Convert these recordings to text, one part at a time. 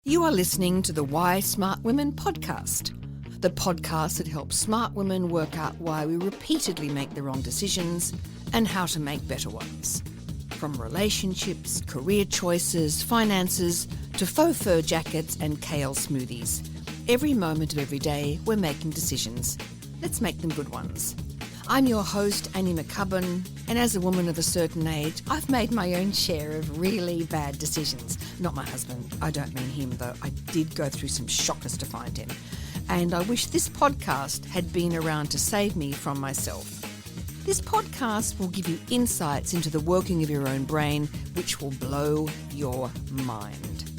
You are listening to the Why Smart Women podcast, the podcast that helps smart women work out why we repeatedly make the wrong decisions and how to make better ones. From relationships, career choices, finances, to faux fur jackets and kale smoothies. Every moment of every day, we're making decisions. Let's make them good ones. I'm your host, Annie McCubbin, and as a woman of a certain age, I've made my own share of really bad decisions. Not my husband, I don't mean him, though I did go through some shockers to find him. And I wish this podcast had been around to save me from myself. This podcast will give you insights into the working of your own brain, which will blow your mind.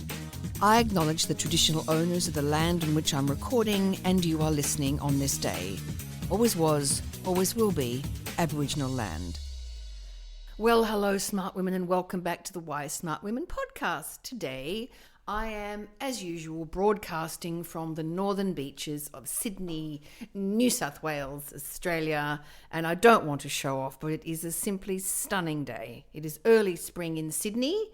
I acknowledge the traditional owners of the land on which I'm recording, and you are listening on this day. Always was, always will be, Aboriginal land. Well, hello, smart women, and welcome back to the Why Smart Women podcast. Today, I am, as usual, broadcasting from the northern beaches of Sydney, New South Wales, Australia, and I don't want to show off, but it is a simply stunning day. It is early spring in Sydney,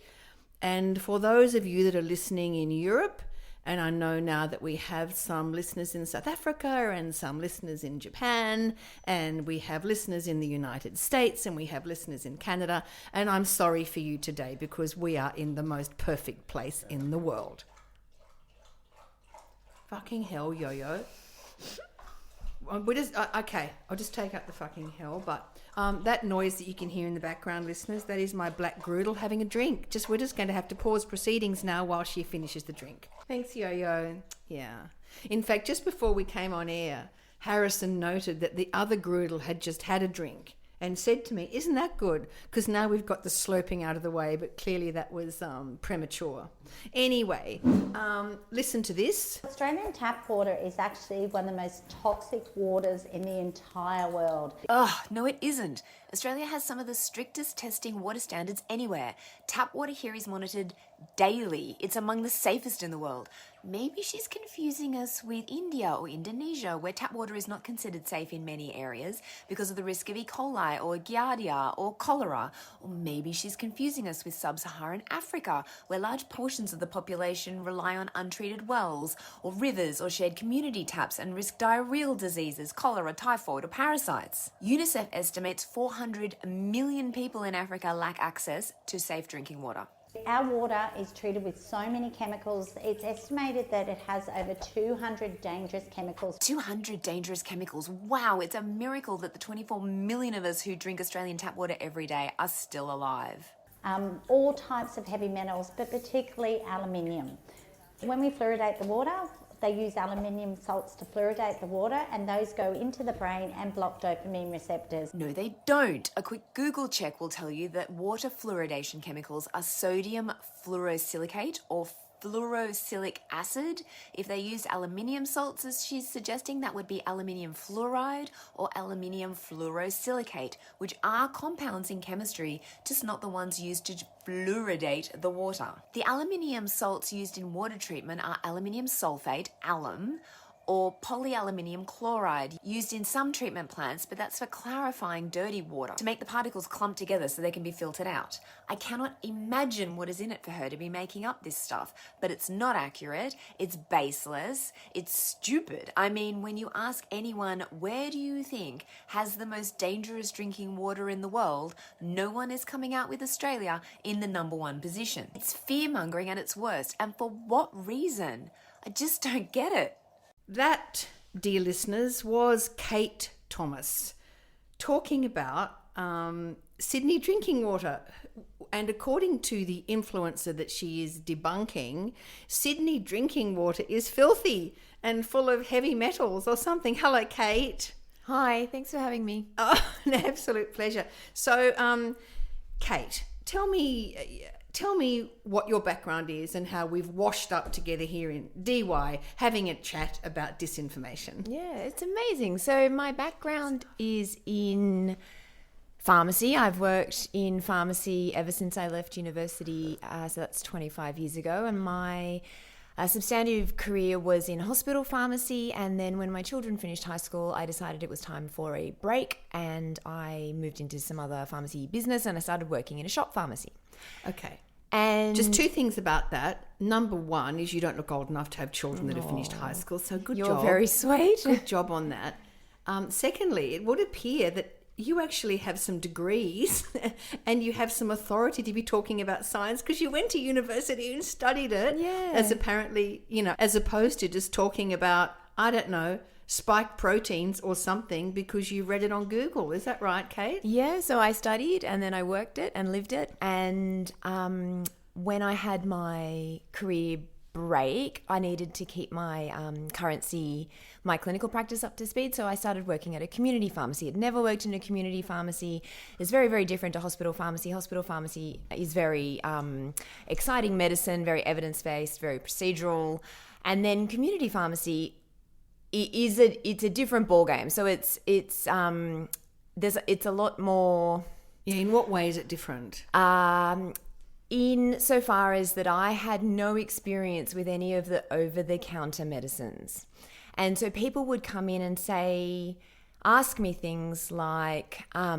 and for those of you that are listening in Europe, and I know now that we have some listeners in South Africa and some listeners in Japan, and we have listeners in the United States, and we have listeners in Canada. And I'm sorry for you today because we are in the most perfect place in the world. Fucking hell, yo-yo. Okay, I'll just take out the fucking hell, but that noise that you can hear in the background, listeners, that is my black Groodle having a drink. We're just going to have to pause proceedings now while she finishes the drink. Thanks, Yo-Yo. Yeah. In fact, just before we came on air, Harrison noted that the other Groodle had just had a drink and said to me, isn't that good? Because now we've got the slurping out of the way, but clearly that was premature. Anyway, listen to this. Australian tap water is actually one of the most toxic waters in the entire world. Oh, no it isn't. Australia has some of the strictest testing water standards anywhere. Tap water here is monitored daily. It's among the safest in the world. Maybe she's confusing us with India or Indonesia, where tap water is not considered safe in many areas because of the risk of E. coli or Giardia or cholera. Or maybe she's confusing us with sub-Saharan Africa, where large portions of the population rely on untreated wells or rivers or shared community taps and risk diarrheal diseases, cholera, typhoid or parasites. UNICEF estimates 400 million people in Africa lack access to safe drinking water. Our water is treated with so many chemicals. It's estimated that it has over 200 dangerous chemicals. 200 dangerous chemicals. Wow, it's a miracle that the 24 million of us who drink Australian tap water every day are still alive. All types of heavy metals, but particularly aluminium. When we fluoridate the water, they use aluminium salts to fluoridate the water, and those go into the brain and block dopamine receptors. No, they don't. A quick Google check will tell you that water fluoridation chemicals are sodium fluorosilicate or fluorosilicic acid. If they used aluminium salts, as she's suggesting, that would be aluminium fluoride or aluminium fluorosilicate, which are compounds in chemistry, just not the ones used to fluoridate the water. The aluminium salts used in water treatment are aluminium sulfate, alum, or polyaluminium chloride, used in some treatment plants, but that's for clarifying dirty water, to make the particles clump together so they can be filtered out. I cannot imagine what is in it for her to be making up this stuff, but it's not accurate, it's baseless, it's stupid. I mean, when you ask anyone, where do you think has the most dangerous drinking water in the world, no one is coming out with Australia in the number one position. It's fear-mongering at its worst, and for what reason? I just don't get it. That, dear listeners, was Kate Thomas talking about Sydney drinking water. And according to the influencer that she is debunking, Sydney drinking water is filthy and full of heavy metals or something. Hello, Kate. Hi, thanks for having me. Oh, an absolute pleasure. So, Kate, tell me what your background is and how we've washed up together here in DY having a chat about disinformation. Yeah, it's amazing. So my background is in pharmacy. I've worked in pharmacy ever since I left university, so that's 25 years ago. And my substantive career was in hospital pharmacy. And then when my children finished high school, I decided it was time for a break, and I moved into some other pharmacy business and I started working in a shop pharmacy. Okay. And just two things about that. Number one is you don't look old enough to have children that have finished high school, so good you're job. very sweet. Good job on that. Secondly, it would appear that you actually have some degrees and you have some authority to be talking about science because you went to university and studied it. Yeah. As apparently, as opposed to just talking about, I don't know, spike proteins or something because you read it on Google. Is that right, Kate? Yeah, so I studied and then I worked it and lived it. And when I had my career break, I needed to keep my my clinical practice up to speed. So I started working at a community pharmacy. I'd never worked in a community pharmacy. It's very, very different to hospital pharmacy. Hospital pharmacy is very exciting medicine, very evidence-based, very procedural. And then community pharmacy it's a different ballgame. So it's a lot more. Yeah, in what way is it different? In so far as that I had no experience with any of the over-the-counter medicines. And so people would come in and ask me things like, I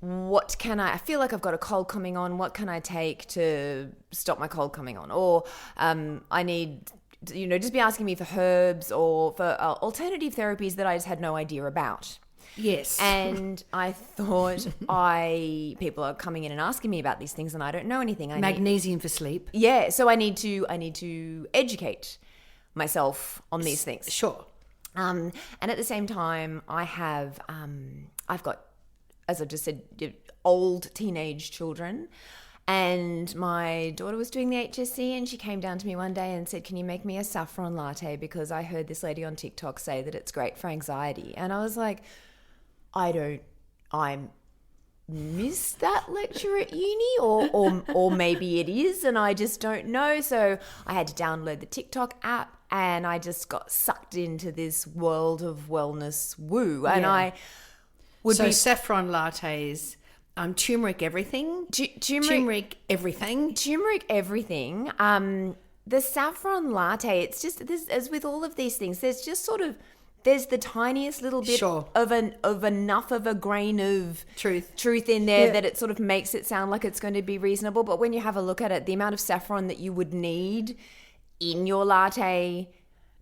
feel like I've got a cold coming on, what can I take to stop my cold coming on? Or I need, just be asking me for herbs or for alternative therapies that I just had no idea about. Yes. And I thought people are coming in and asking me about these things and I don't know anything. Magnesium for sleep. Yeah, so I need to educate myself on these things. Sure. And at the same time, I've got, as I just said, old teenage children. And my daughter was doing the HSC and she came down to me one day and said, can you make me a saffron latte? Because I heard this lady on TikTok say that it's great for anxiety. And I was like, I missed that lecture at uni or maybe it is and I just don't know. So I had to download the TikTok app and I just got sucked into this world of wellness woo. And I would be... saffron lattes, turmeric everything? Turmeric everything? Turmeric everything. The saffron latte, it's just, as with all of these things, there's just sort of, there's the tiniest little bit of enough of a grain of truth in there that it sort of makes it sound like it's going to be reasonable. But when you have a look at it, the amount of saffron that you would need in your latte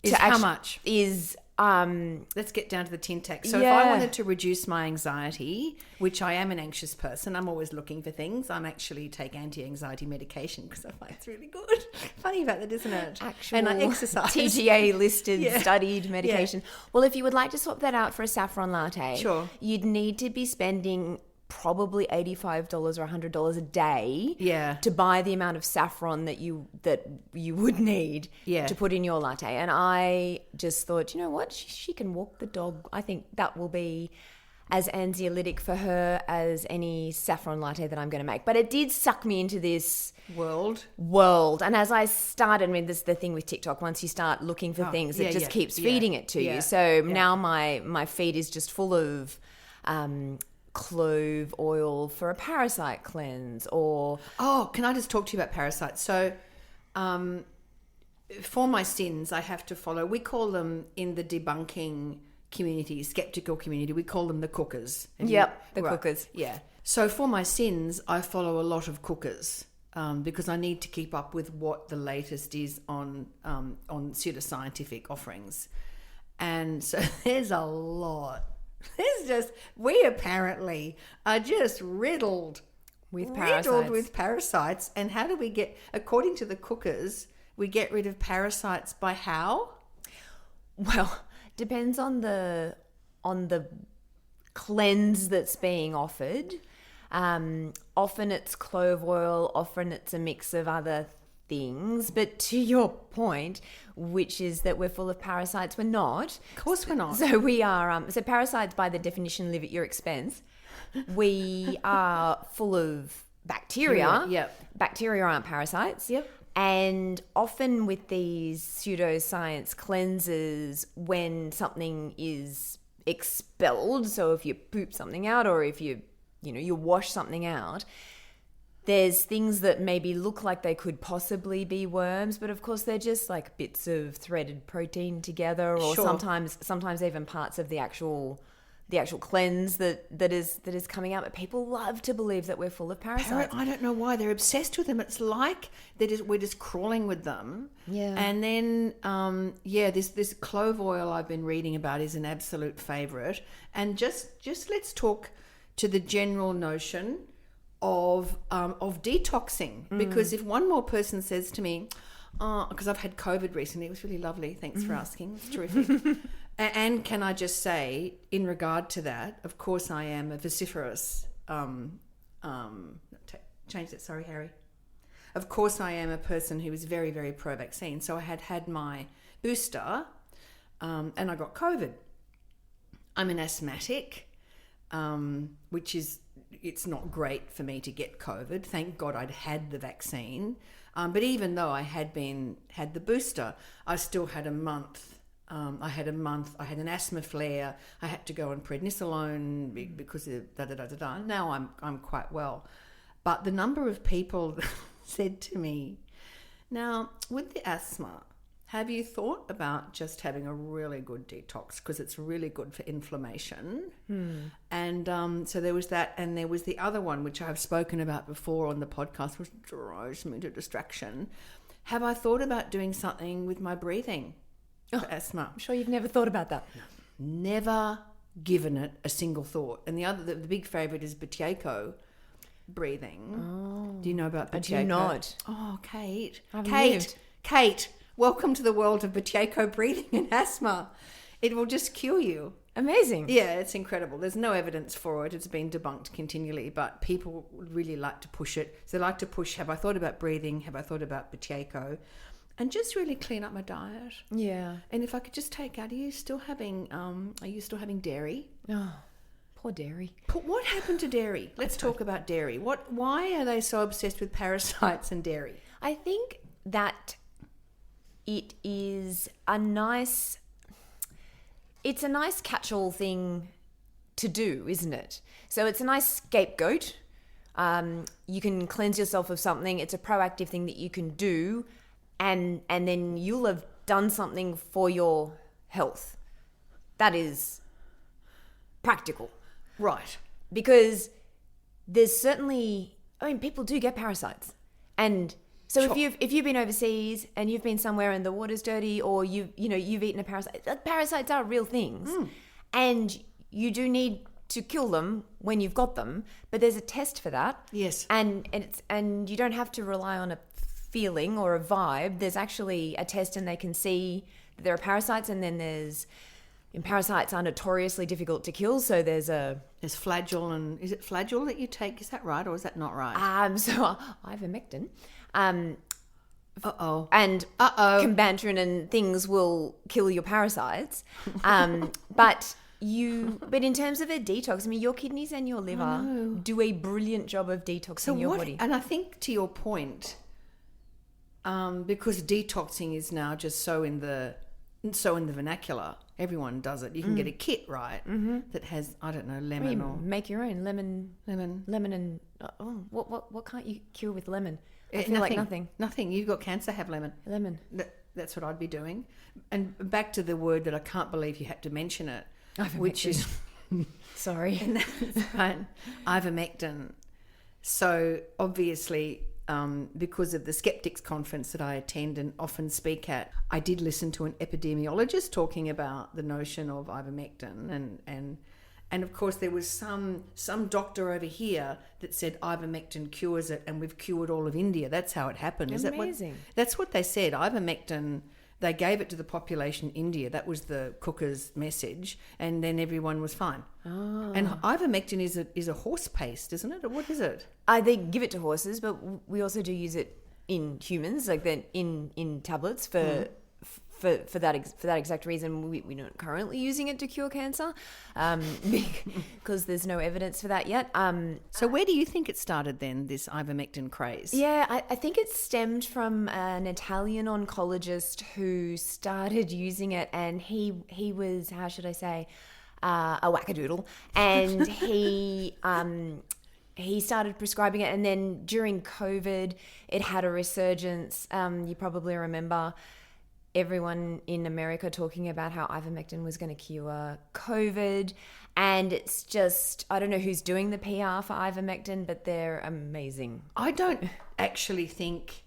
is how much? Is let's get down to the tin tack. So if I wanted to reduce my anxiety, which I am an anxious person, I'm always looking for things. I'm actually take anti-anxiety medication because I find it's really good. Funny about that, isn't it? Actual and I exercise. TGA listed studied medication. Yeah. Well, if you would like to swap that out for a saffron latte, you'd need to be spending probably $85 or $100 a day to buy the amount of saffron that you would need to put in your latte. And I just thought, you know what, she can walk the dog. I think that will be as anxiolytic for her as any saffron latte that I'm going to make. But it did suck me into this world. And as I started, this is the thing with TikTok, once you start looking for things, it just keeps feeding it to you. So now my feed is just full of clove oil for a parasite cleanse or... Oh, can I just talk to you about parasites? So for my sins, I have to follow, we call them in the debunking community, skeptical community, we call them the cookers. Cookers. Yeah. So for my sins, I follow a lot of cookers because I need to keep up with what the latest is on pseudoscientific offerings. And so there's a lot. We apparently are just riddled with parasites. And how do we get, according to the cookers, we get rid of parasites by how? Well, depends on the cleanse that's being offered. Often it's clove oil, often it's a mix of other things, but to your point, which is that we're full of parasites, we're not. Of course we're not. So we are, so parasites by the definition live at your expense. We are full of bacteria. Bacteria aren't parasites. And often with these pseudoscience cleanses, when something is expelled, so if you poop something out or if you wash something out, there's things that maybe look like they could possibly be worms, but of course they're just like bits of threaded protein together or sometimes even parts of the actual the actual cleanse that is coming out. But people love to believe that we're full of parasites. I don't know why they're obsessed with them. It's like we're just crawling with them. Yeah. And then this clove oil I've been reading about is an absolute favourite. And just let's talk to the general notion of detoxing, because if one more person says to me, because I've had COVID recently, it was really lovely. Thanks for asking. It's terrific. And can I just say, in regard to that, of course I am a vociferous, change that, sorry, Harry. Of course I am a person who is very, very pro-vaccine. So I had my booster and I got COVID. I'm an asthmatic, which is, it's not great for me to get COVID. Thank God I'd had the vaccine. But even though I had the booster, I still had a month. I had an asthma flare. I had to go on prednisolone because of da-da-da-da-da. Now I'm quite well. But the number of people said to me, now, with the asthma, have you thought about just having a really good detox? Because it's really good for inflammation. And so there was that. And there was the other one, which I've spoken about before on the podcast, which drives me to distraction. Have I thought about doing something with my breathing for asthma? I'm sure you've never thought about that. Never given it a single thought. And the big favourite is Buteyko breathing. Oh. Do you know about Buteyko? I do not. Oh, Kate. Lived. Kate, welcome to the world of Buteyko breathing and asthma. It will just cure you. Amazing. Yeah, it's incredible. There's no evidence for it. It's been debunked continually, but people really like to push it. So they like to push, have I thought about breathing? Have I thought about Buteyko? And just really clean up my diet. Yeah. And if I could just take out, are you still having dairy? Oh, poor dairy. But what happened to dairy? Let's talk about dairy. Why are they so obsessed with parasites and dairy? I think that it is a nice catch-all thing to do, isn't it? So it's a nice scapegoat. You can cleanse yourself of something. It's a proactive thing that you can do, and then you'll have done something for your health. That is practical. Right. Because there's certainly, people do get parasites. And so Sure. if you've been overseas and you've been somewhere and the water's dirty, or you've eaten a parasite, parasites are real things, and you do need to kill them when you've got them. But there's a test for that. Yes. And you don't have to rely on a feeling or a vibe. There's actually a test, and they can see that there are parasites, and then parasites are notoriously difficult to kill. So there's Flagyl, and is it Flagyl that you take? Is that right, or is that not right? So ivermectin. And Uh-oh. Combantrin and things will kill your parasites. But in terms of a detox, your kidneys and your liver do a brilliant job of detoxing your body. And I think, to your point, because detoxing is now just so in the vernacular, everyone does it. You can get a kit, right, that has, I don't know, lemon or make your own lemon and what can't you cure with lemon? I feel like nothing. Nothing. You've got cancer, have lemon. Lemon. That's what I'd be doing. And back to the word that I can't believe you had to mention it, which is sorry. And that's fine. Ivermectin. So obviously, because of the skeptics conference that I attend and often speak at, I did listen to an epidemiologist talking about the notion of ivermectin, and of course there was some doctor over here that said ivermectin cures it, and we've cured all of India. That's how it happened. Amazing. That's what they said. Ivermectin, they gave it to the population in India. That was the cooker's message, and then everyone was fine. Oh. And ivermectin is a horse paste, isn't it? Or what is it? They give it to horses, but we also do use it in humans, like in tablets for that exact reason. We're not currently using it to cure cancer, because there's no evidence for that yet. So where do you think it started then, this ivermectin craze? Yeah, I think it stemmed from an Italian oncologist who started using it, and he was, how should I say, a wackadoodle, and he started prescribing it, and then during COVID, it had a resurgence. You probably remember. everyone in America talking about how ivermectin was going to cure COVID. And it's just, I don't know who's doing the PR for ivermectin, but they're amazing. I don't actually think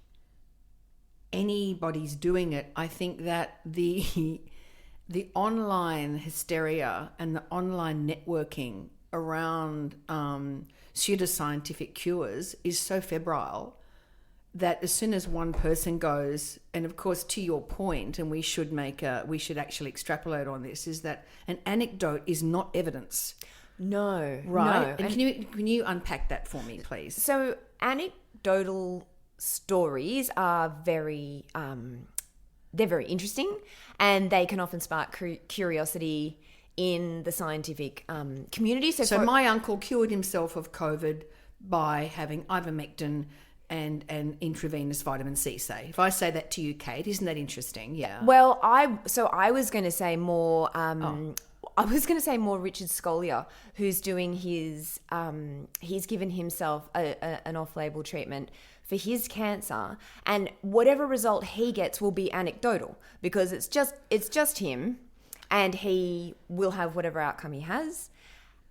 anybody's doing it. I think that the online hysteria and the online networking around pseudoscientific cures is so febrile that as soon as one person goes, and of course to your point, and we should actually extrapolate on this, is that an anecdote is not evidence. No. Right? No. And can you unpack that for me, please? So anecdotal stories are very they're very interesting, and they can often spark curiosity in the scientific community. So my uncle cured himself of COVID by having ivermectin and intravenous vitamin C, say. If I say that to you, Kate, isn't that interesting? Yeah. Well, I was going to say more. I was going to say more Richard Scolyer, who's doing his. He's given himself an off-label treatment for his cancer, and whatever result he gets will be anecdotal because it's just him, and he will have whatever outcome he has.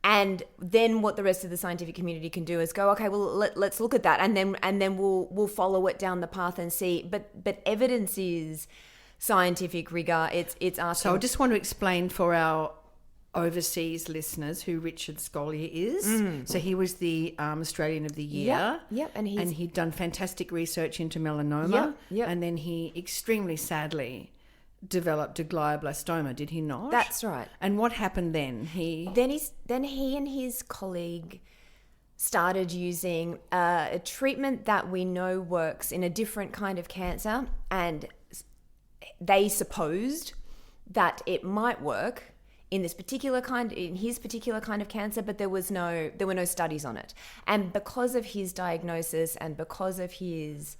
And then what the rest of the scientific community can do is go, okay, well, let's look at that, and then we'll follow it down the path and see. But evidence is scientific rigor. It's asking. So I just want to explain for our overseas listeners who Richard Scolyer is. So he was the Australian of the Year. Yep. And he'd done fantastic research into melanoma. Yep. And then he extremely sadly developed a glioblastoma, did he not? That's right. And what happened then? Then he and his colleague started using a treatment that we know works in a different kind of cancer, and they supposed that it might work in his particular kind of cancer, but there were no studies on it. And because of his diagnosis and because of his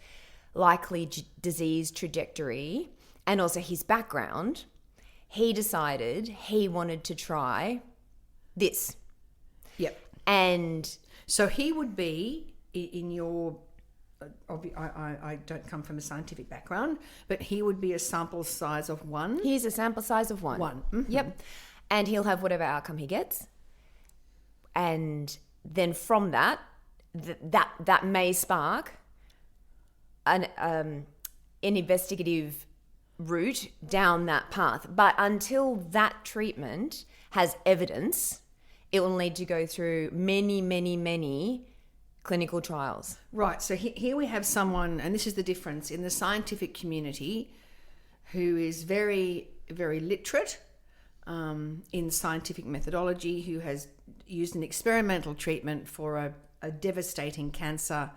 likely disease trajectory, and also his background, he decided he wanted to try this. Yep. And so he would be in your... I don't come from a scientific background, but he would be a sample size of one. He's a sample size of one. Mm-hmm. Yep. And he'll have whatever outcome he gets. And then from that may spark an investigative route down that path. But until that treatment has evidence, it will need to go through many, many, many clinical trials. Right. So here we have someone, and this is the difference, in the scientific community who is very, very literate in scientific methodology, who has used an experimental treatment for a devastating cancer.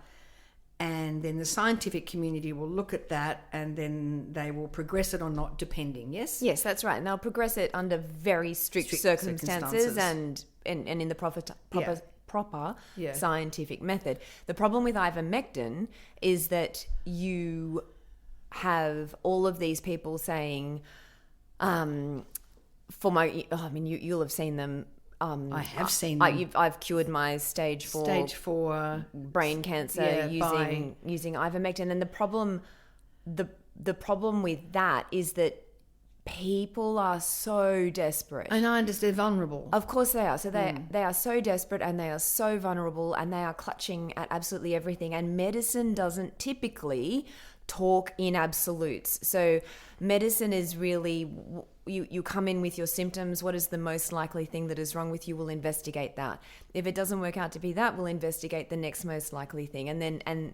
And then the scientific community will look at that and then they will progress it or not, depending, yes? Yes, that's right. And they'll progress it under very strict circumstances and in the proper scientific method. The problem with ivermectin is that you have all of these people saying, you'll have seen them. I have seen them. I've cured my stage 4 brain cancer using ivermectin, and the problem with that is that people are so desperate. And I understand they're vulnerable. Of course they are. So they are so desperate and they are so vulnerable and they are clutching at absolutely everything. And medicine doesn't typically talk in absolutes. So medicine is really, you come in with your symptoms. What is the most likely thing that is wrong with you? We'll investigate that. If it doesn't work out to be that, we'll investigate the next most likely thing. And then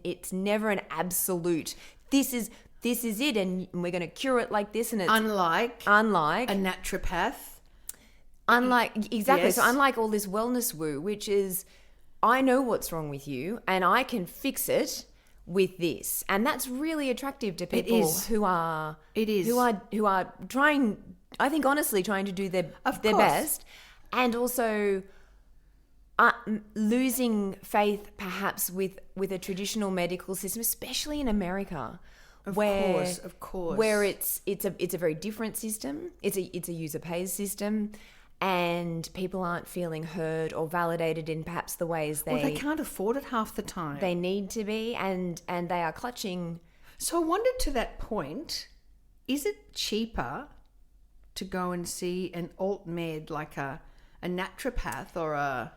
it's never an absolute, this is it, and we're going to cure it like this. And it's unlike a naturopath. Exactly. Yes. So unlike all this wellness woo, which is, I know what's wrong with you and I can fix it with this. And that's really attractive to people who are trying, I think honestly trying to do their best, and also losing faith perhaps with a traditional medical system, especially in America. Of course. Where it's a very different system. It's a user pays system, and people aren't feeling heard or validated in perhaps the ways they can't afford it half the time. They need to be, and they are clutching. So I wondered, to that point, is it cheaper to go and see an alt med like a naturopath or a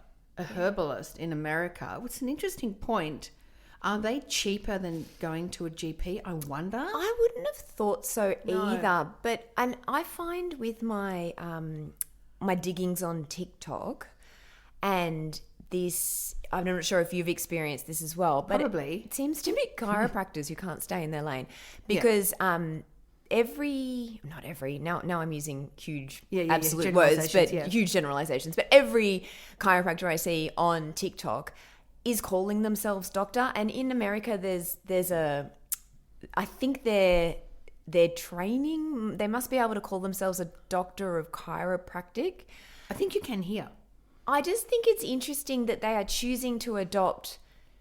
herbalist in America? It's an interesting point. Are they cheaper than going to a GP? I wonder. I wouldn't have thought so No. either. But and I find with my my diggings on TikTok and this, I'm not sure if you've experienced this as well, but Probably. it seems to be chiropractors who can't stay in their lane because not every, now I'm using huge absolute words, but generalizations, huge generalizations, but every chiropractor I see on TikTok is calling themselves doctor. And in America there's a, I think they're training, they must be able to call themselves a doctor of chiropractic. I think you can here. I just think it's interesting that they are choosing to adopt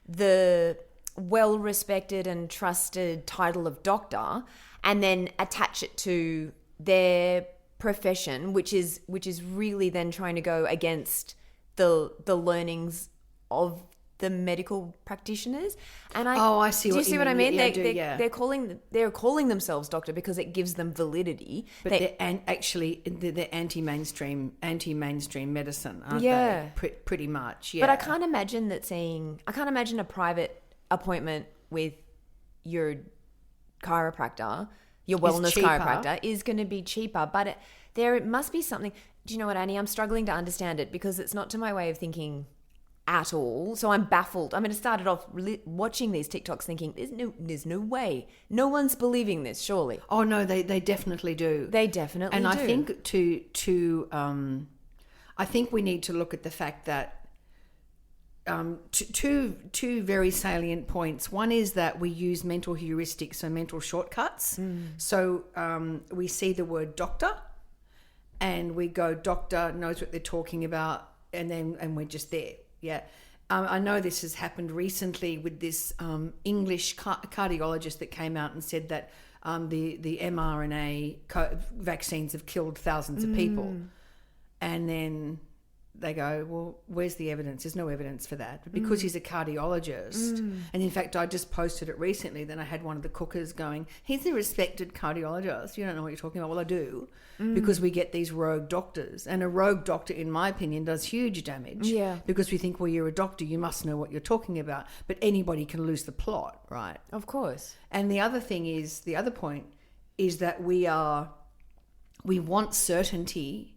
the well-respected and trusted title of doctor and then attach it to their profession, which is really then trying to go against the learnings of the medical practitioners. And I see. Do you see what I mean? Yeah, They're calling themselves doctor because it gives them validity. But they're anti-mainstream medicine, aren't Yeah. they? Pretty much. Yeah. But I can't imagine a private appointment with your chiropractor, your wellness cheaper. chiropractor, is going to be cheaper. But there must be something. Do you know what, Annie? I'm struggling to understand it because it's not to my way of thinking at all. So I'm baffled. I mean, I started off watching these TikToks thinking, there's no way. No one's believing this, surely. Oh no, they definitely do. They definitely and do. I think I think we need to look at the fact that two very salient points. One is that we use mental heuristics, so mental shortcuts. So we see the word doctor and we go, doctor knows what they're talking about, and we're just there. Yeah. I know this has happened recently with this English cardiologist that came out and said that the mRNA vaccines have killed thousands of people. And then they go, well, where's the evidence? There's no evidence for that. But because he's a cardiologist, and in fact, I just posted it recently, then I had one of the cookers going, he's a respected cardiologist. You don't know what you're talking about. Well, I do, because we get these rogue doctors. And a rogue doctor, in my opinion, does huge damage. Yeah. Because we think, well, you're a doctor, you must know what you're talking about. But anybody can lose the plot, right? Of course. And the other point is that we want certainty,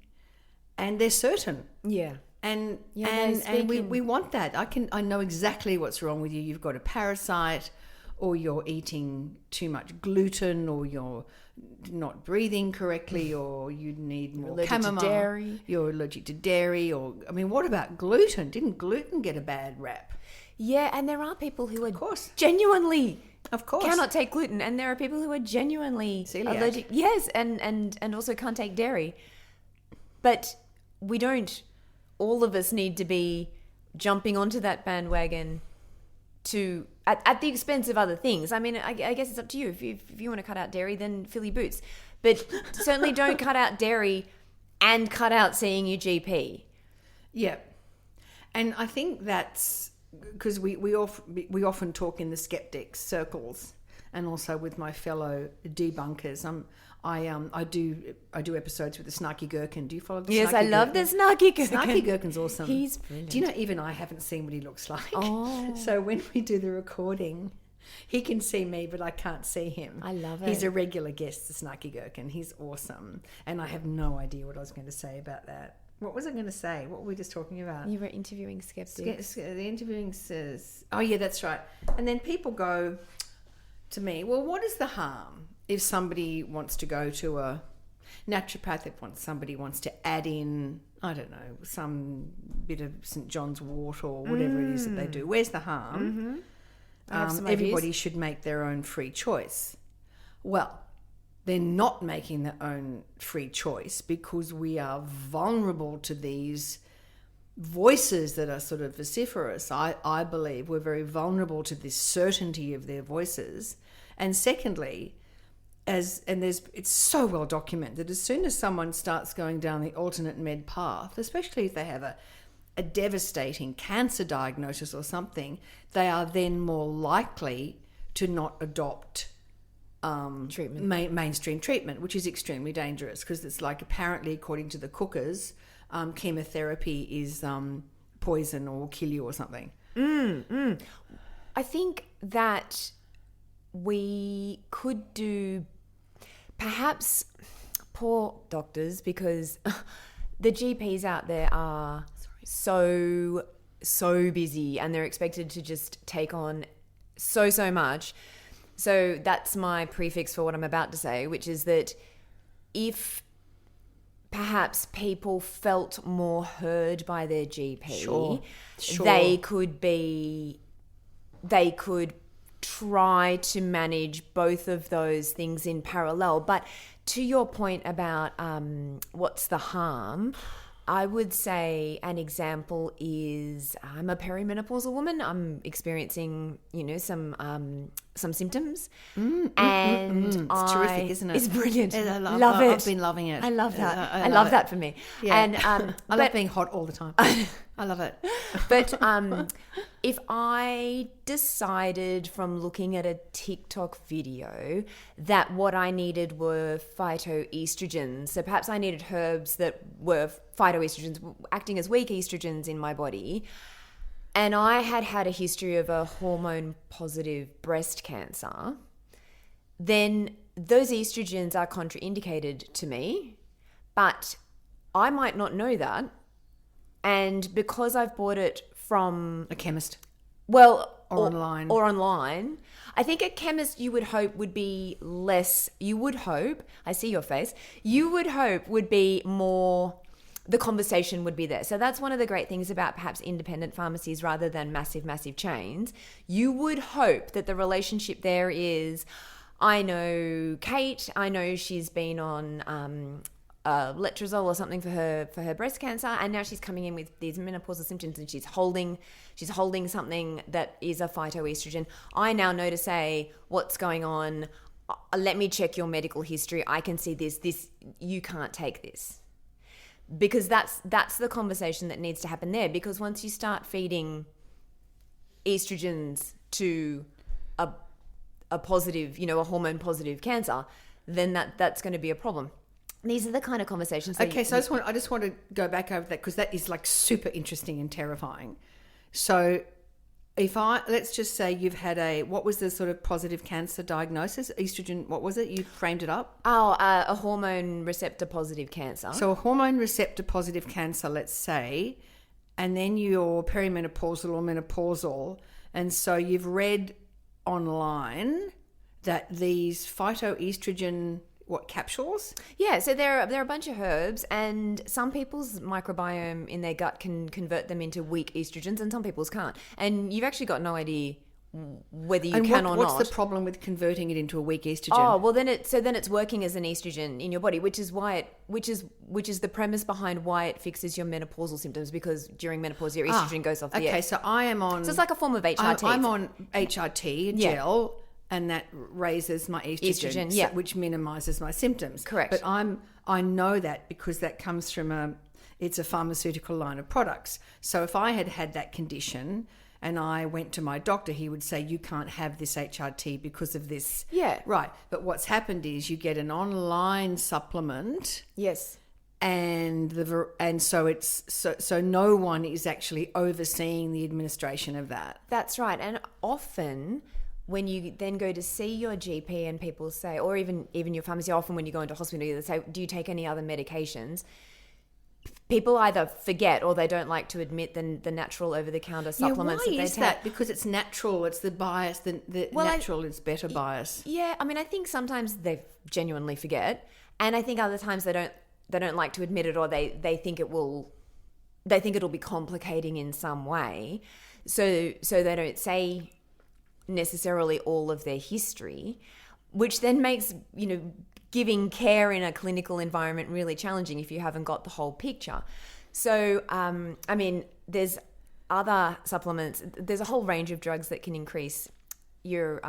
and they're certain. Yeah. And they're we want that. I know exactly what's wrong with you. You've got a parasite, or you're eating too much gluten, or you're not breathing correctly, or you need more chamomile. To dairy. You're allergic to dairy, or I mean, what about gluten? Didn't gluten get a bad rap? Yeah, and there are people who are genuinely cannot take gluten, and there are people who are genuinely celiac. Allergic. Yes, and also can't take dairy. But we don't. All of us need to be jumping onto that bandwagon to at the expense of other things. I mean, I guess it's up to you. If you want to cut out dairy, then fill your boots. But certainly don't cut out dairy and cut out seeing your GP. Yeah, and I think that's because we often talk in the skeptics circles, and also with my fellow debunkers. I do episodes with the Snarky Gherkin. Do you follow the Yes, Snarky I love the Snarky Gherkin. Snarky Gherkin's awesome. He's brilliant. Do you know, even I haven't seen what he looks like. Oh. So when we do the recording, he can see me, but I can't see him. I love it. He's a regular guest, the Snarky Gherkin. He's awesome. And I have no idea what I was going to say about that. What was I going to say? What were we just talking about? You were interviewing skeptics. The interviewing says, oh yeah, that's right. And then people go to me, well, what is the harm if somebody wants to go to a naturopath, if somebody wants to add in, I don't know, some bit of St. John's wort or whatever it is that they do? Where's the harm? Everybody should make their own free choice. Well, they're not making their own free choice because we are vulnerable to these voices that are sort of vociferous. I believe we're very vulnerable to this certainty of their voices. And secondly, it's so well documented that as soon as someone starts going down the alternate med path, especially if they have a devastating cancer diagnosis or something, they are then more likely to not adopt treatment. mainstream treatment, which is extremely dangerous because it's like apparently, according to the cookers, chemotherapy is poison or will kill you or something. I think that we could do perhaps poor doctors, because the GPs out there are so busy and they're expected to just take on so much. So that's my prefix for what I'm about to say, which is that if perhaps people felt more heard by their GP, Sure. they could try to manage both of those things in parallel. But to your point about what's the harm, I would say an example is I'm a perimenopausal woman. I'm experiencing, some symptoms, and It's terrific, isn't it? It's brilliant. I love it. I've been loving it. I love that. I love it. that for me. Yeah. And I love being hot all the time. I love it. But if I decided from looking at a TikTok video that what I needed were phytoestrogens, so perhaps I needed herbs that were phytoestrogens acting as weak estrogens in my body, and I had a history of a hormone-positive breast cancer, then those estrogens are contraindicated to me, but I might not know that. And because I've bought it from A chemist. or online. I think a chemist you would hope would be less, I see your face, you would hope would be more, the conversation would be there. So that's one of the great things about perhaps independent pharmacies rather than massive chains. You would hope that the relationship there is, I know Kate, I know she's been on letrozole or something for her breast cancer, and now she's coming in with these menopausal symptoms and she's holding something that is a phytoestrogen. I now know to say, what's going on? Let me check your medical history. I can see this you can't take this. Because that's the conversation that needs to happen there, because once you start feeding estrogens to a positive, a hormone positive cancer, then that's going to be a problem. These are the kind of conversations. Okay, so I just want to go back over that because that is like super interesting and terrifying. So let's just say you've had what was the sort of positive cancer diagnosis? Estrogen, what was it? You framed it up? A hormone receptor positive cancer. So a hormone receptor positive cancer, let's say, and then you're perimenopausal or menopausal, and so you've read online that these phytoestrogen capsules? Yeah, so there are a bunch of herbs, and some people's microbiome in their gut can convert them into weak estrogens, and some people's can't. And you've actually got no idea whether you can or not. What's the problem with converting it into a weak estrogen? Oh, well then it's working as an estrogen in your body, which is the premise behind why it fixes your menopausal symptoms, because during menopause your estrogen goes off the edge. Okay, so I am on. So it's like a form of HRT. I'm on HRT gel. And that raises my estrogen, which minimises my symptoms. Correct. But I know that because that comes from it's a pharmaceutical line of products. So if I had that condition and I went to my doctor, he would say, you can't have this HRT because of this. Yeah. Right. But what's happened is you get an online supplement. Yes. And so so no one is actually overseeing the administration of that. That's right. And often when you then go to see your GP and people say, or even your pharmacy, often when you go into hospital, they say, do you take any other medications? People either forget or they don't like to admit the natural over-the-counter supplements that they take. Why is that? Because it's natural. It's the bias. The natural is better bias. Yeah, I mean, I think sometimes they genuinely forget, and I think other times they don't like to admit it, or they think it'll be complicating in some way, so they don't say necessarily all of their history, which then makes giving care in a clinical environment really challenging if you haven't got the whole picture. So I mean, there's other supplements, there's a whole range of drugs that can increase your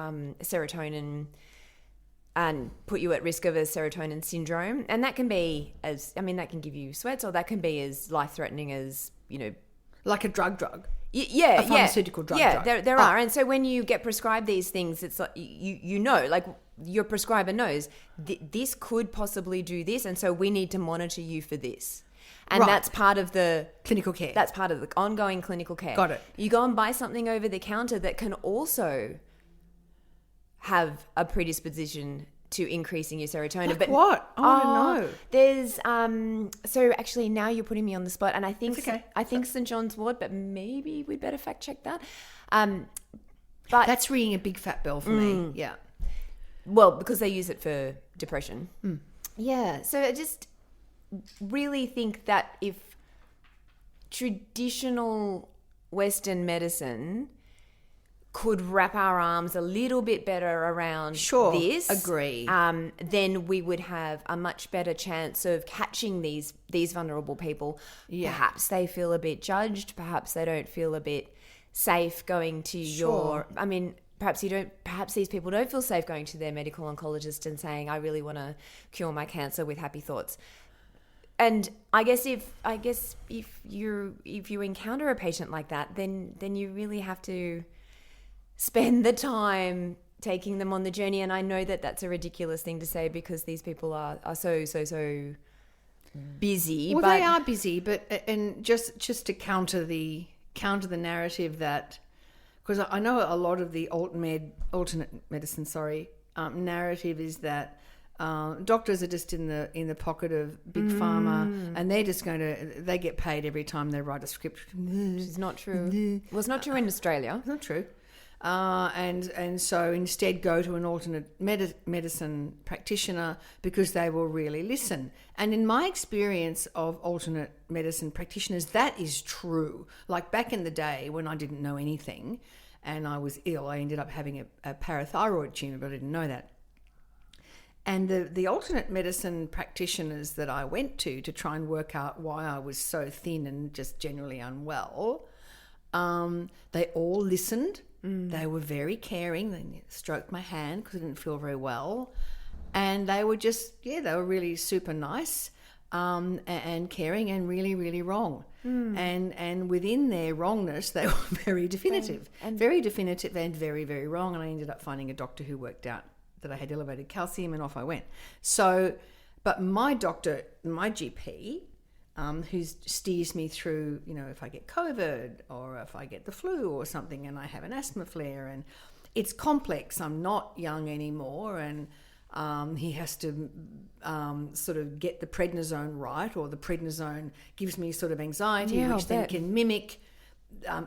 serotonin and put you at risk of a serotonin syndrome, and that can be that can give you sweats, or that can be as life-threatening as like a drug. A pharmaceutical drug. Yeah, there are. And so when you get prescribed these things, it's like, like your prescriber knows this could possibly do this, and so we need to monitor you for this. And Right. that's part of the Clinical care. That's part of the ongoing clinical care. Got it. You go and buy something over the counter that can also have a predisposition to increasing your serotonin. Like what? I want to know. There's so actually now you're putting me on the spot, and I think It's okay. I think St. John's Wort, but maybe we better fact check that. But That's ringing a big fat bell for me. Yeah. well, because they use it for depression. Hmm. Yeah. So I just really think that if traditional Western medicine could wrap our arms a little bit better around Sure, this, agree. then we would have a much better chance of catching these vulnerable people. Yeah. Perhaps they feel a bit judged. Perhaps they don't feel a bit safe going to your. I mean, perhaps you don't. Perhaps these people don't feel safe going to their medical oncologist and saying, "I really want to cure my cancer with happy thoughts." And I guess if you encounter a patient like that, then you really have to spend the time taking them on the journey. And I know that that's a ridiculous thing to say because these people are so busy. Well, but they are busy, but and just to counter the narrative that, because I know a lot of the alternate medicine, narrative is that doctors are just in the pocket of big pharma, and they're just they get paid every time they write a script. which is not true. Well, it's not true in Australia. Not true. And so instead go to an alternate medicine practitioner because they will really listen. And in my experience of alternate medicine practitioners, that is true. Like back in the day when I didn't know anything and I was ill, I ended up having a parathyroid tumour, but I didn't know that. And the alternate medicine practitioners that I went to try and work out why I was so thin and just generally unwell, they all listened. They were very caring. They stroked my hand because I didn't feel very well. And they were they were really super nice and caring and really, really wrong. And within their wrongness, they were very definitive. Very definitive and very, very wrong. And I ended up finding a doctor who worked out that I had elevated calcium, and off I went. So, but my doctor, my GP, who steers me through, if I get COVID or if I get the flu or something and I have an asthma flare, and it's complex. I'm not young anymore, and he has to sort of get the prednisone right, or the prednisone gives me sort of anxiety, which then can mimic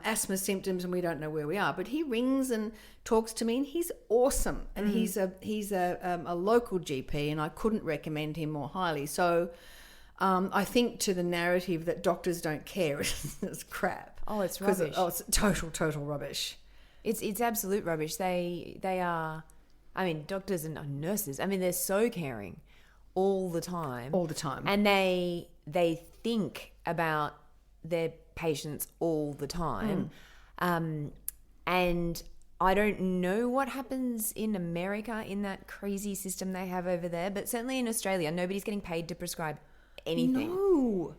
asthma symptoms, and we don't know where we are. But he rings and talks to me, and he's awesome, and he's a local GP, and I couldn't recommend him more highly. So I think to the narrative that doctors don't care is crap. Oh, it's rubbish. It's total rubbish. It's absolute rubbish. They are. I mean, doctors and nurses. I mean, they're so caring all the time. All the time. And they think about their patients all the time. And I don't know what happens in America in that crazy system they have over there, but certainly in Australia, nobody's getting paid to prescribe anything. No,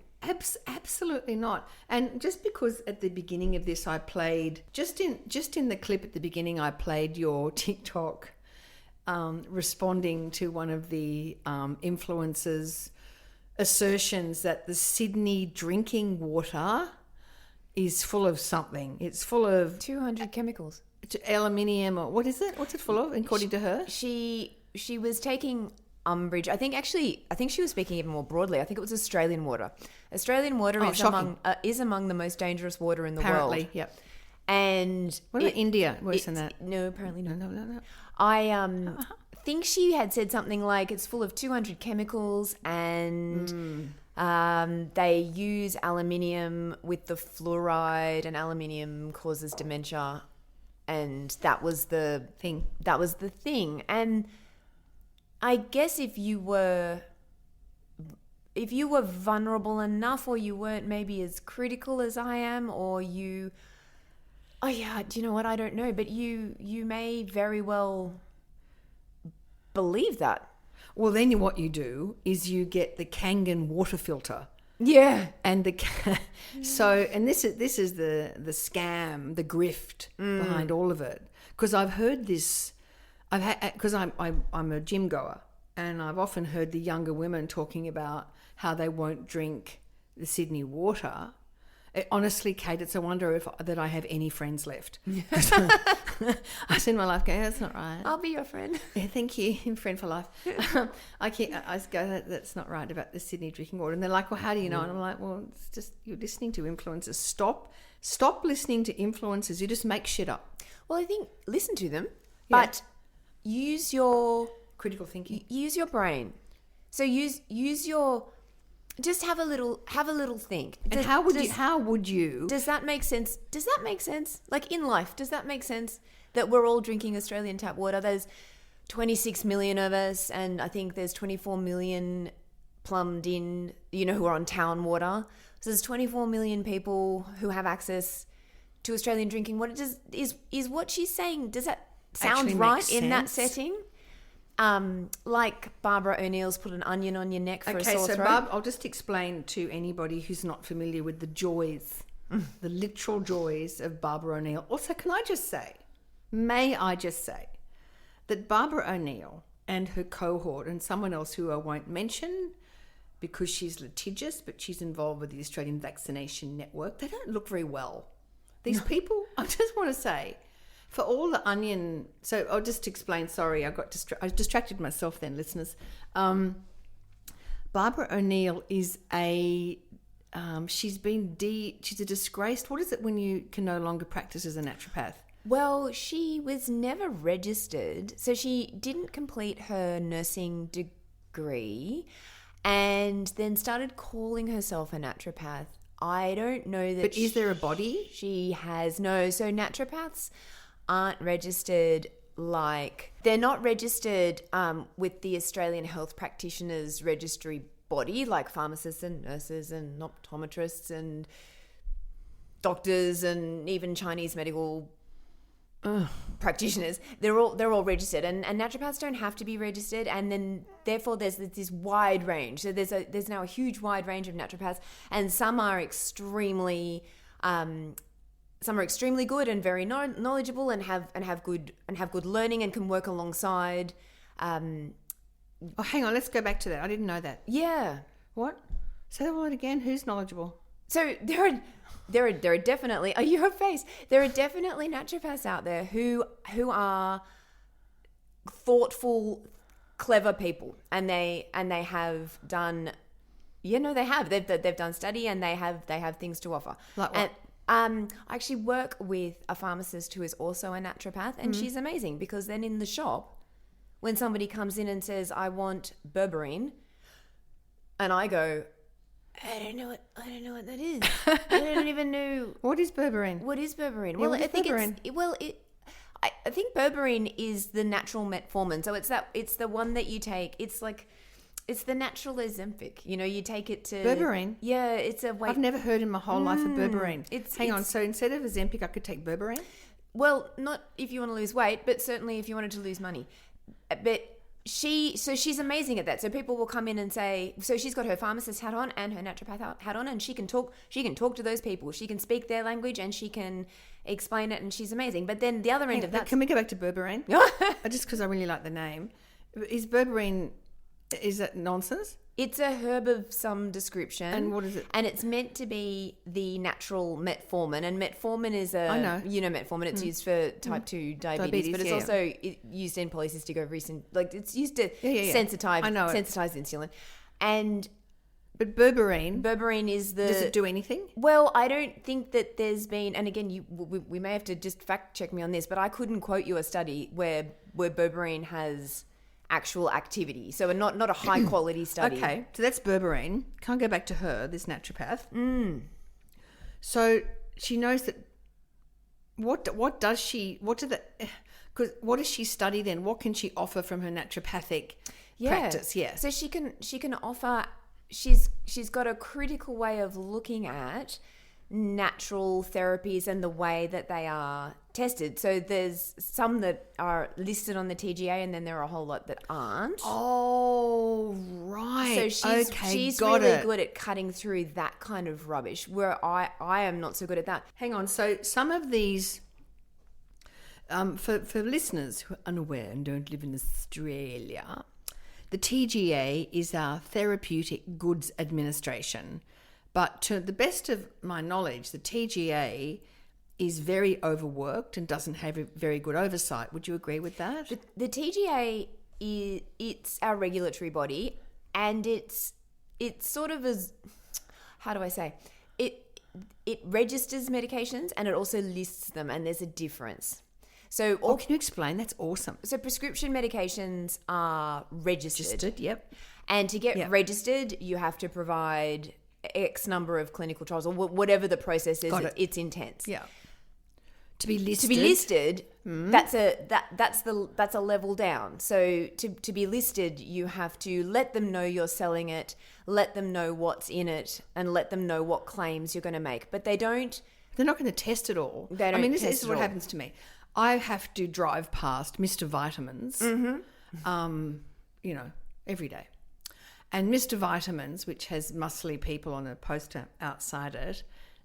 absolutely not. And just because at the beginning of this I played, just in the clip at the beginning, I played your TikTok responding to one of the influencers' assertions that the Sydney drinking water is full of something. It's full of 200 chemicals. Aluminium, or what is it? What's it full of, according to her? She was taking umbrage. I think she was speaking even more broadly. I think it was Australian water. Australian water is among the most dangerous water in the world. Apparently, yep. And what about India? Worse than that? No, apparently not. No. I think she had said something like it's full of 200 chemicals, and they use aluminium with the fluoride, and aluminium causes dementia, and that was the thing. And I guess if you were vulnerable enough, or you weren't maybe as critical as I am, or you, do you know what? I don't know, but you may very well believe that. Well, then what you do is you get the Kangen water filter. Yeah. And this is the scam, the grift behind all of it. Because I've heard this I've had, because I'm a gym goer, and I've often heard the younger women talking about how they won't drink the Sydney water. Honestly, Kate, it's a wonder that I have any friends left. I spend my life going, that's not right. I'll be your friend. Yeah, thank you, friend for life. I go, that's not right about the Sydney drinking water. And they're like, well, how do you know? And I'm like, well, it's just you're listening to influencers. Stop listening to influencers. You just make shit up. Well, I think listen to them, but use your critical thinking. Use your brain. So use your. Just have a little think. And how would you? Does that make sense? Like in life, does that make sense that we're all drinking Australian tap water? There's 26 million of us, and I think there's 24 million plumbed in, who are on town water. So there's 24 million people who have access to Australian drinking water. Is what she's saying, does that sound right in that setting? Like Barbara O'Neill's put an onion on your neck for a sore throat. Okay, so Barb, I'll just explain to anybody who's not familiar with the joys, the literal joys of Barbara O'Neill. Also, may I just say, that Barbara O'Neill and her cohort and someone else who I won't mention because she's litigious, but she's involved with the Australian Vaccination Network, they don't look very well. These people, I just want to say, for all the onion, so I'll just explain. Sorry, I distracted myself then, listeners. Barbara O'Neill is she's a disgraced. What is it when you can no longer practice as a naturopath? Well, she was never registered, so she didn't complete her nursing degree, and then started calling herself a naturopath. I don't know that. But is there a body? She has no. So naturopaths aren't registered, they're not registered with the Australian Health Practitioners Registry body, like pharmacists and nurses and optometrists and doctors and even Chinese medical practitioners. They're all registered, and naturopaths don't have to be registered, and then therefore there's this wide range. So there's now a huge wide range of naturopaths, and some are extremely good and very knowledgeable and have good learning and can work alongside. Oh, hang on, let's go back to that. I didn't know that. Yeah. What? Say that word again. Who's knowledgeable? So there are definitely your face. There are definitely naturopaths out there who are thoughtful, clever people, and they have done. They've done study, and they have things to offer. Like what? I actually work with a pharmacist who is also a naturopath, and she's amazing, because then in the shop, when somebody comes in and says, I want berberine, and I go, I don't know what that is. I don't even know. What is berberine? What is berberine? Yeah, well, I think I think berberine is the natural metformin. So it's the one that you take. It's the natural Ozempic. You take it to... Berberine? Yeah, it's a weight... I've never heard in my whole life of berberine. Hang on, so instead of Ozempic, I could take berberine? Well, not if you want to lose weight, but certainly if you wanted to lose money. But she's amazing at that. So people will come in and say... So she's got her pharmacist hat on and her naturopath hat on, and she can talk to those people. She can speak their language and she can explain it, and she's amazing. But then the other end of that... Can we go back to berberine? Just because I really like the name. Is berberine... Is that nonsense? It's a herb of some description. And what is it? And it's meant to be the natural metformin. And metformin is I know. Metformin. It's used for type 2 diabetes, but it's also used in polycystic ovaries. It's used to sensitize insulin. But berberine is the... Does it do anything? Well, I don't think that there's been... And again, we may have to just fact check me on this, but I couldn't quote you a study where berberine has... actual activity, so not a high quality study. Okay, so that's berberine. Can't go back to her, this naturopath. So she knows that. What does she study then? What can she offer from her naturopathic practice? Yeah. So she can offer. She's got a critical way of looking at natural therapies and the way that they are tested. So there's some that are listed on the TGA, and then there are a whole lot that aren't. Oh, right. So she's really good at cutting through that kind of rubbish, where I am not so good at that. Hang on. So some of these, For listeners who are unaware and don't live in Australia, the TGA is our Therapeutic Goods Administration. But to the best of my knowledge, the TGA is very overworked and doesn't have a very good oversight. Would you agree with that? The TGA it's our regulatory body, and it's sort of as, how do I say, it registers medications and it also lists them, and there's a difference. So, can you explain? That's awesome. So prescription medications are registered. Registered, yep. And to get registered, you have to provide X number of clinical trials or whatever the process is. It's intense. Yeah. To be listed. That's a level down. So to be listed, you have to let them know you're selling it, let them know what's in it, and let them know what claims you're going to make. But they're not going to test it all. This is what happens to me. I have to drive past Mr. Vitamins, every day. And Mr. Vitamins, which has muscly people on a poster outside it,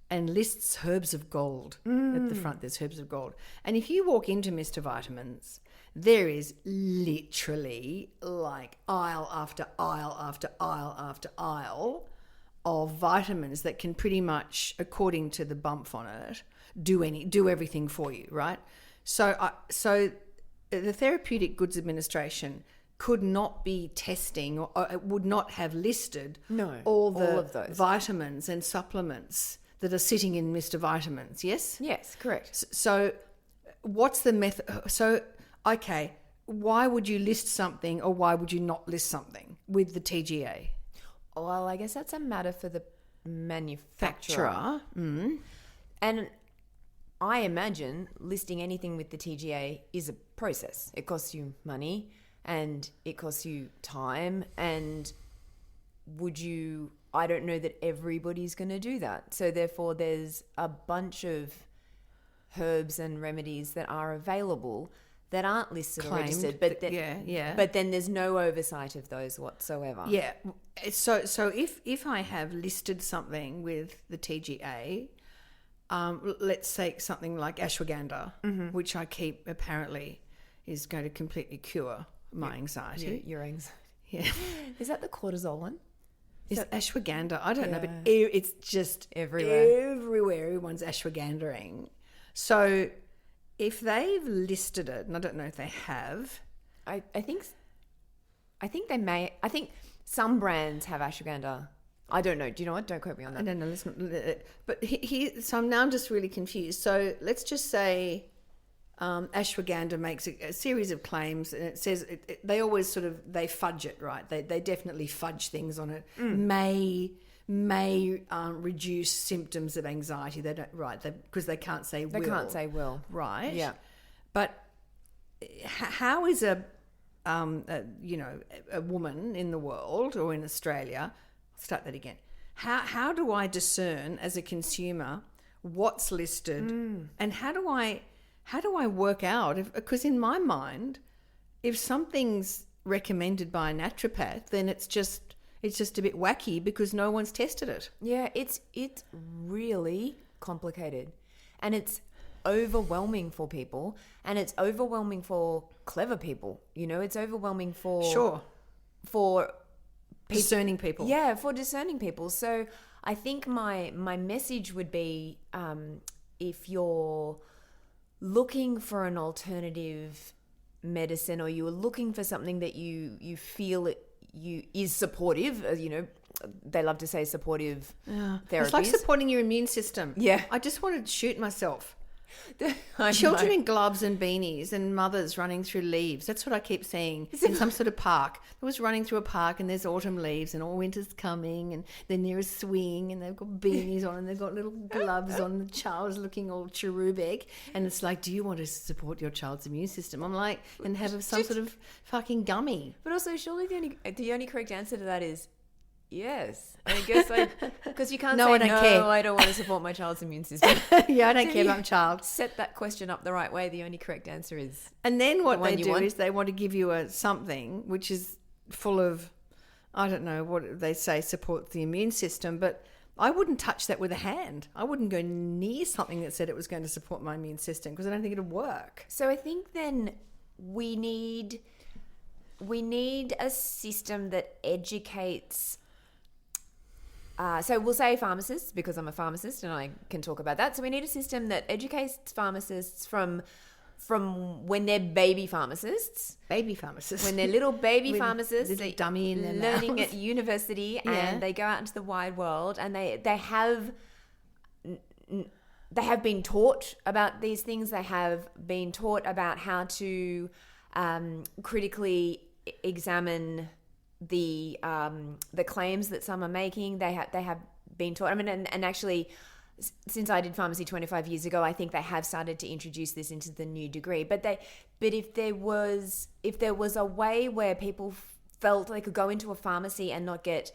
and lists herbs of gold. At the front, there's herbs of gold. And if you walk into Mr. Vitamins, there is literally like aisle after aisle after aisle after aisle of vitamins that can pretty much, according to the bump on it, do everything for you, right? So the Therapeutic Goods Administration could not be testing or would not have listed all of those vitamins and supplements that are sitting in Mr. Vitamins, yes? Yes, correct. So what's the method? So, okay, why would you list something or why would you not list something with the TGA? Well, I guess that's a matter for the manufacturer. And I imagine listing anything with the TGA is a process. It costs you money and it costs you time, and I don't know that everybody's going to do that. So therefore there's a bunch of herbs and remedies that are available that aren't listed or registered, but then there's no oversight of those whatsoever. Yeah. So if I have listed something with the TGA, let's say something like ashwagandha, which I keep apparently is going to completely cure my anxiety. Your anxiety. Yeah. Is that the cortisol one? Is ashwagandha? I don't know, but it's just everywhere. Everyone's ashwagandhaing. So if they've listed it, and I don't know if they have, I think they may. I think some brands have ashwagandha. I don't know. Do you know what? Don't quote me on that. I don't know. Listen, but so now I'm just really confused. So let's just say ashwagandha makes a series of claims, and it says they always they fudge it, right? They definitely fudge things on it. May reduce symptoms of anxiety. They don't, right? Because they can't say will. They can't say will. Right. Yeah. But how is a woman in the world or in Australia? I'll start that again. How do I discern as a consumer what's listed, and how do I work out? Because in my mind, if something's recommended by a naturopath, then it's just a bit wacky because no one's tested it. Yeah, it's really complicated, and it's overwhelming for people, and it's overwhelming for clever people. It's overwhelming for discerning people. Yeah, for discerning people. So I think my message would be, if you're looking for an alternative medicine, or you're looking for something that you feel is supportive, they love to say supportive therapies. It's like supporting your immune system. Yeah. I just wanted to shoot myself. Children in gloves and beanies and mothers running through leaves. That's what I keep seeing in some sort of park. I was running through a park and there's autumn leaves and all winter's coming, and then there is swing and they've got beanies on and they've got little gloves on. The child's looking all cherubic, and it's like, do you want to support your child's immune system? I'm like, and have some sort of fucking gummy. But also, surely the only correct answer to that is yes. I guess because you can't say I don't care. I don't want to support my child's immune system. Yeah, I don't care about my child. Set that question up the right way. The only correct answer is. And then what they do is they want to give you something which is full of, I don't know what they say supports the immune system, but I wouldn't touch that with a hand. I wouldn't go near something that said it was going to support my immune system because I don't think it'd work. So I think then we need a system that educates. So we'll say pharmacists, because I'm a pharmacist and I can talk about that. So we need a system that educates pharmacists from when they're baby pharmacists. Baby pharmacists. When they're little baby With pharmacists. little dummy in their learning mouth. at university Yeah. and they go out into the wide world and they have been taught about these things. They have been taught about how to critically examine the claims that some are making. They have been taught. I mean, and actually, since I did pharmacy 25 years ago, I think they have started to introduce this into the new degree. But if there was a way where people felt they could go into a pharmacy and not get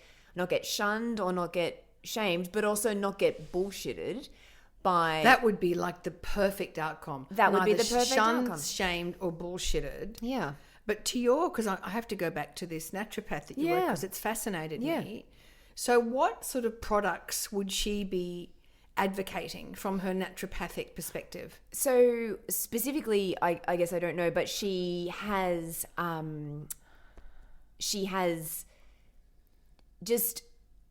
shunned or not get shamed, but also not get bullshitted by... That would be like the perfect outcome. That would be Neither the perfect shunned, outcome. shamed or bullshitted. Yeah. But because I have to go back to this naturopath that you work, because it's fascinated me. So what sort of products would she be advocating from her naturopathic perspective? So specifically, I guess I don't know, but she has just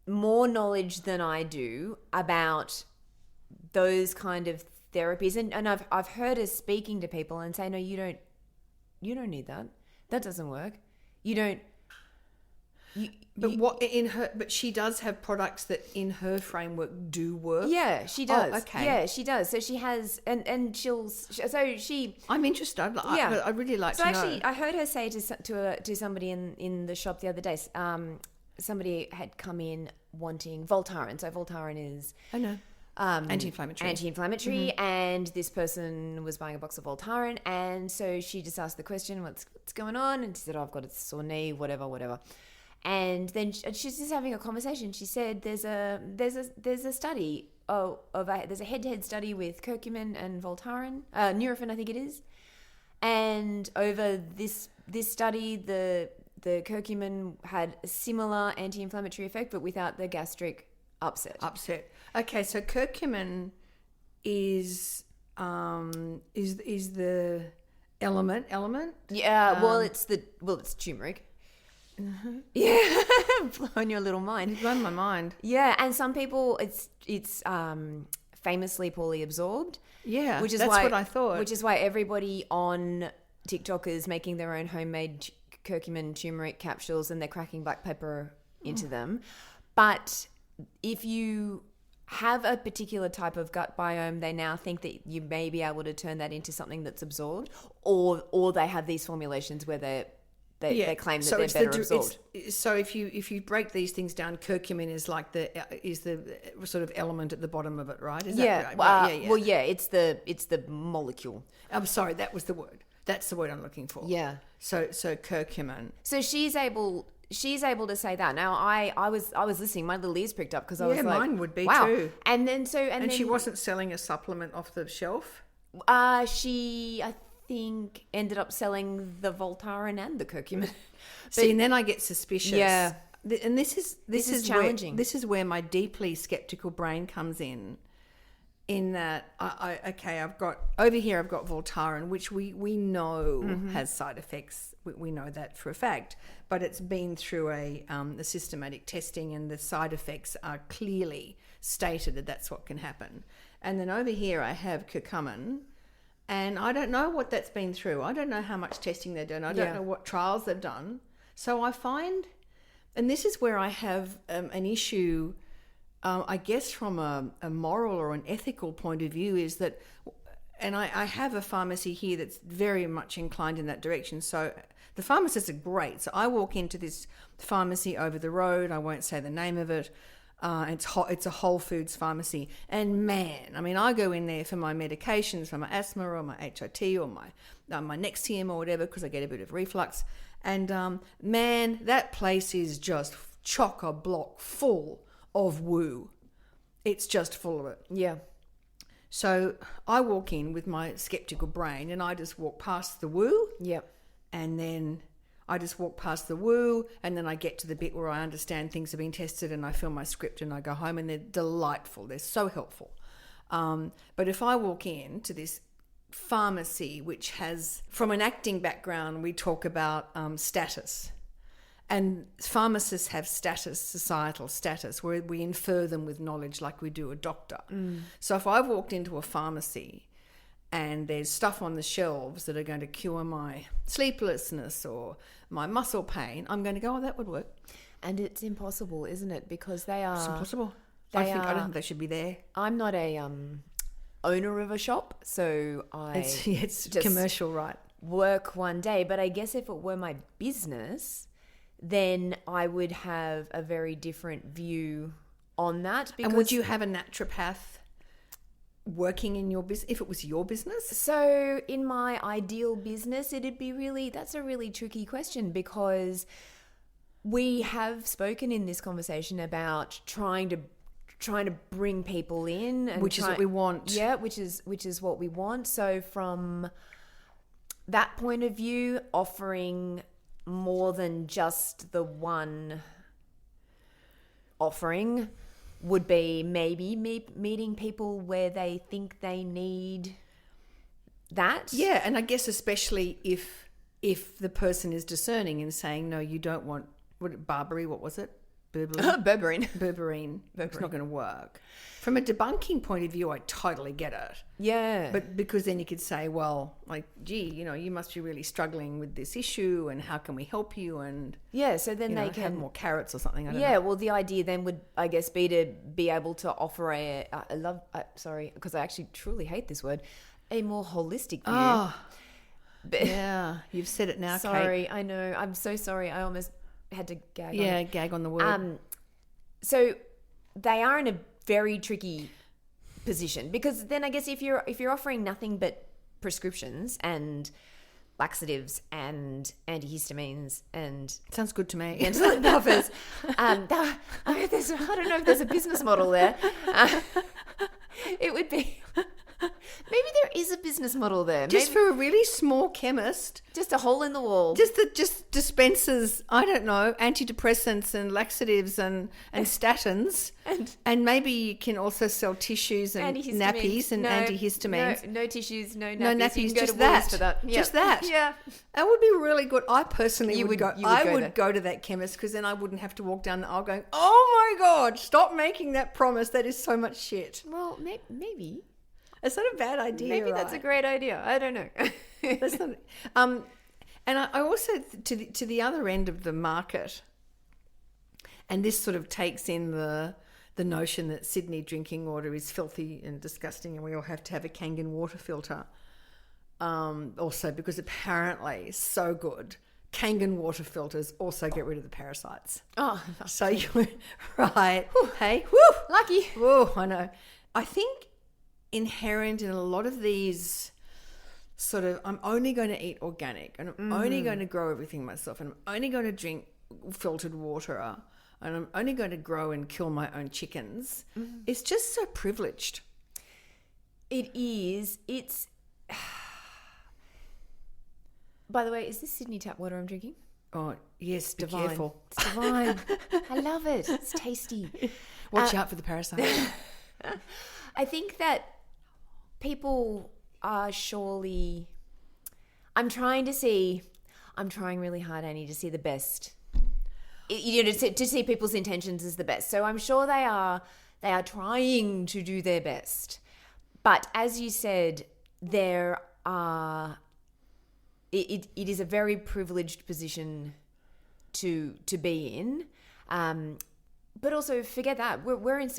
more knowledge than I do about those kind of therapies, and I've heard her speaking to people and say, no, you don't need that. That doesn't work. You don't. But she does have products that in her framework do work. Yeah, she does. Oh, okay. Yeah, she does. So she has, and she. I'm interested. I'd really like to know. So actually, I heard her say to somebody in the shop the other day. Somebody had come in wanting Voltaren. So Voltaren is. I know. Anti-inflammatory, and this person was buying a box of Voltaren, and so she just asked the question, what's going on? And she said, I've got a sore knee, whatever. And then she's just having a conversation. She said, there's a study there's a head-to-head study with curcumin and Voltaren, Nurofen, I think it is. And over this study, the curcumin had a similar anti-inflammatory effect, but without the gastric upset. Okay, so curcumin is the element. Yeah, it's turmeric. Mm-hmm. Yeah, blowing your little mind. It's blown my mind. Yeah, and some people it's famously poorly absorbed. Yeah, which is that's why, what I thought. Which is why everybody on TikTok is making their own homemade curcumin turmeric capsules, and they're cracking black pepper into them. But if you have a particular type of gut biome, they now think that you may be able to turn that into something that's absorbed, or they have these formulations where they claim that they're better absorbed. So if you break these things down, curcumin is like the sort of element at the bottom of it, right? Is that right? Well, yeah, it's the molecule. I'm sorry, that was the word. That's the word I'm looking for. Yeah. So curcumin. So she's able to say that. Now I was listening, my little ears pricked up because I was like, mine would be wow. too. And then she wasn't selling a supplement off the shelf. She I think ended up selling the Voltaren and the curcumin. See, and then I get suspicious. Yeah. And this is challenging. This is where my deeply skeptical brain comes in that I've got Voltaren, which we know has side effects. We know that for a fact, but it's been through a systematic testing, and the side effects are clearly stated that that's what can happen. And then over here I have curcumin, and I don't know what that's been through. I don't know how much testing they've done. I don't know what trials they've done. So I find, and this is where I have an issue, I guess from a moral or an ethical point of view, is that, and I have a pharmacy here that's very much inclined in that direction. So the pharmacists are great. So I walk into this pharmacy over the road. I won't say the name of it. It's a Whole Foods pharmacy, and man, I mean, I go in there for my medications, for my asthma or my HIT or my Nexium or whatever, because I get a bit of reflux, and man, that place is just chock-a-block full of woo. It's just full of it. Yeah. So I walk in with my skeptical brain, and I just walk past the woo. Yep. And then I just walk past the woo, and then I get to the bit where I understand things are being tested, and I fill my script and I go home, and they're delightful. They're so helpful. But if I walk in to this pharmacy, which has, from an acting background, we talk about status. And pharmacists have status, societal status, where we infer them with knowledge like we do a doctor. So if I walked into a pharmacy and there's stuff on the shelves that are going to cure my sleeplessness or my muscle pain, I'm going to go, oh, that would work. And it's impossible, isn't it? Because they are... It's impossible. I don't think they should be there. I'm not a owner of a shop, so It's just commercial, right? Work one day. But I guess if it were my business, then I would have a very different view on that. And would you have a naturopath working in your business if it was your business? So in my ideal business, that's a really tricky question, because we have spoken in this conversation about trying to bring people in, and which is what we want. Yeah, which is what we want. So from that point of view, offering more than just the one offering would be maybe meeting people where they think they need that. Yeah, and I guess especially if the person is discerning and saying, no, you don't want Barbary, what was it? Berberine. It's not going to work. From a debunking point of view, I totally get it. Yeah. But because then you could say, well, like, gee, you must be really struggling with this issue, and how can we help you? And yeah, so then they can have more carrots or something. I don't know. Yeah, well, the idea then would, I guess, be to be able to offer because I actually truly hate this word, a more holistic view. Oh, yeah, you've said it now, sorry, Kate. I know. I'm so sorry. I almost had to gag. Yeah, gag on the word. So they are in a very tricky position, because then I guess if you're offering nothing but prescriptions and laxatives and antihistamines and sounds good to me. Insulin buffers, I don't know if there's a business model there. It would be. Maybe there is a business model there. Just for a really small chemist. Just a hole in the wall. Just dispenses, I don't know, antidepressants and laxatives and statins. And maybe you can also sell tissues and nappies and antihistamines. No tissues, no nappies. No nappies, you can go just to Woolies that. for that. Yeah. Just that. Yeah. That would be really good. I personally would go. I would there. go to that chemist, because then I wouldn't have to walk down the aisle going, oh my God, stop making that promise. That is so much shit. Well, maybe. It's not a bad idea. Maybe that's a great idea. I don't know. That's not. And I also to the other end of the market, and this sort of takes in the notion that Sydney drinking water is filthy and disgusting, and we all have to have a Kangen water filter. Also, because apparently it's so good. Kangen water filters also get rid of the parasites. Oh, so you right? Whew. Hey, woo, lucky. Whoa, I know. I think inherent in a lot of these sort of, I'm only going to eat organic, and I'm only going to grow everything myself, and I'm only going to drink filtered water, and I'm only going to grow and kill my own chickens. It's just so privileged. It is. It's. By the way, is this Sydney tap water I'm drinking? Oh, yes, be divine. careful. It's divine. I love it. It's tasty. Watch out for the parasites. I think that people are surely... I'm trying really hard, Annie, to see the best. To see people's intentions as the best. So I'm sure they are trying to do their best. But as you said, there are... It is a very privileged position to be in. But also forget that we're in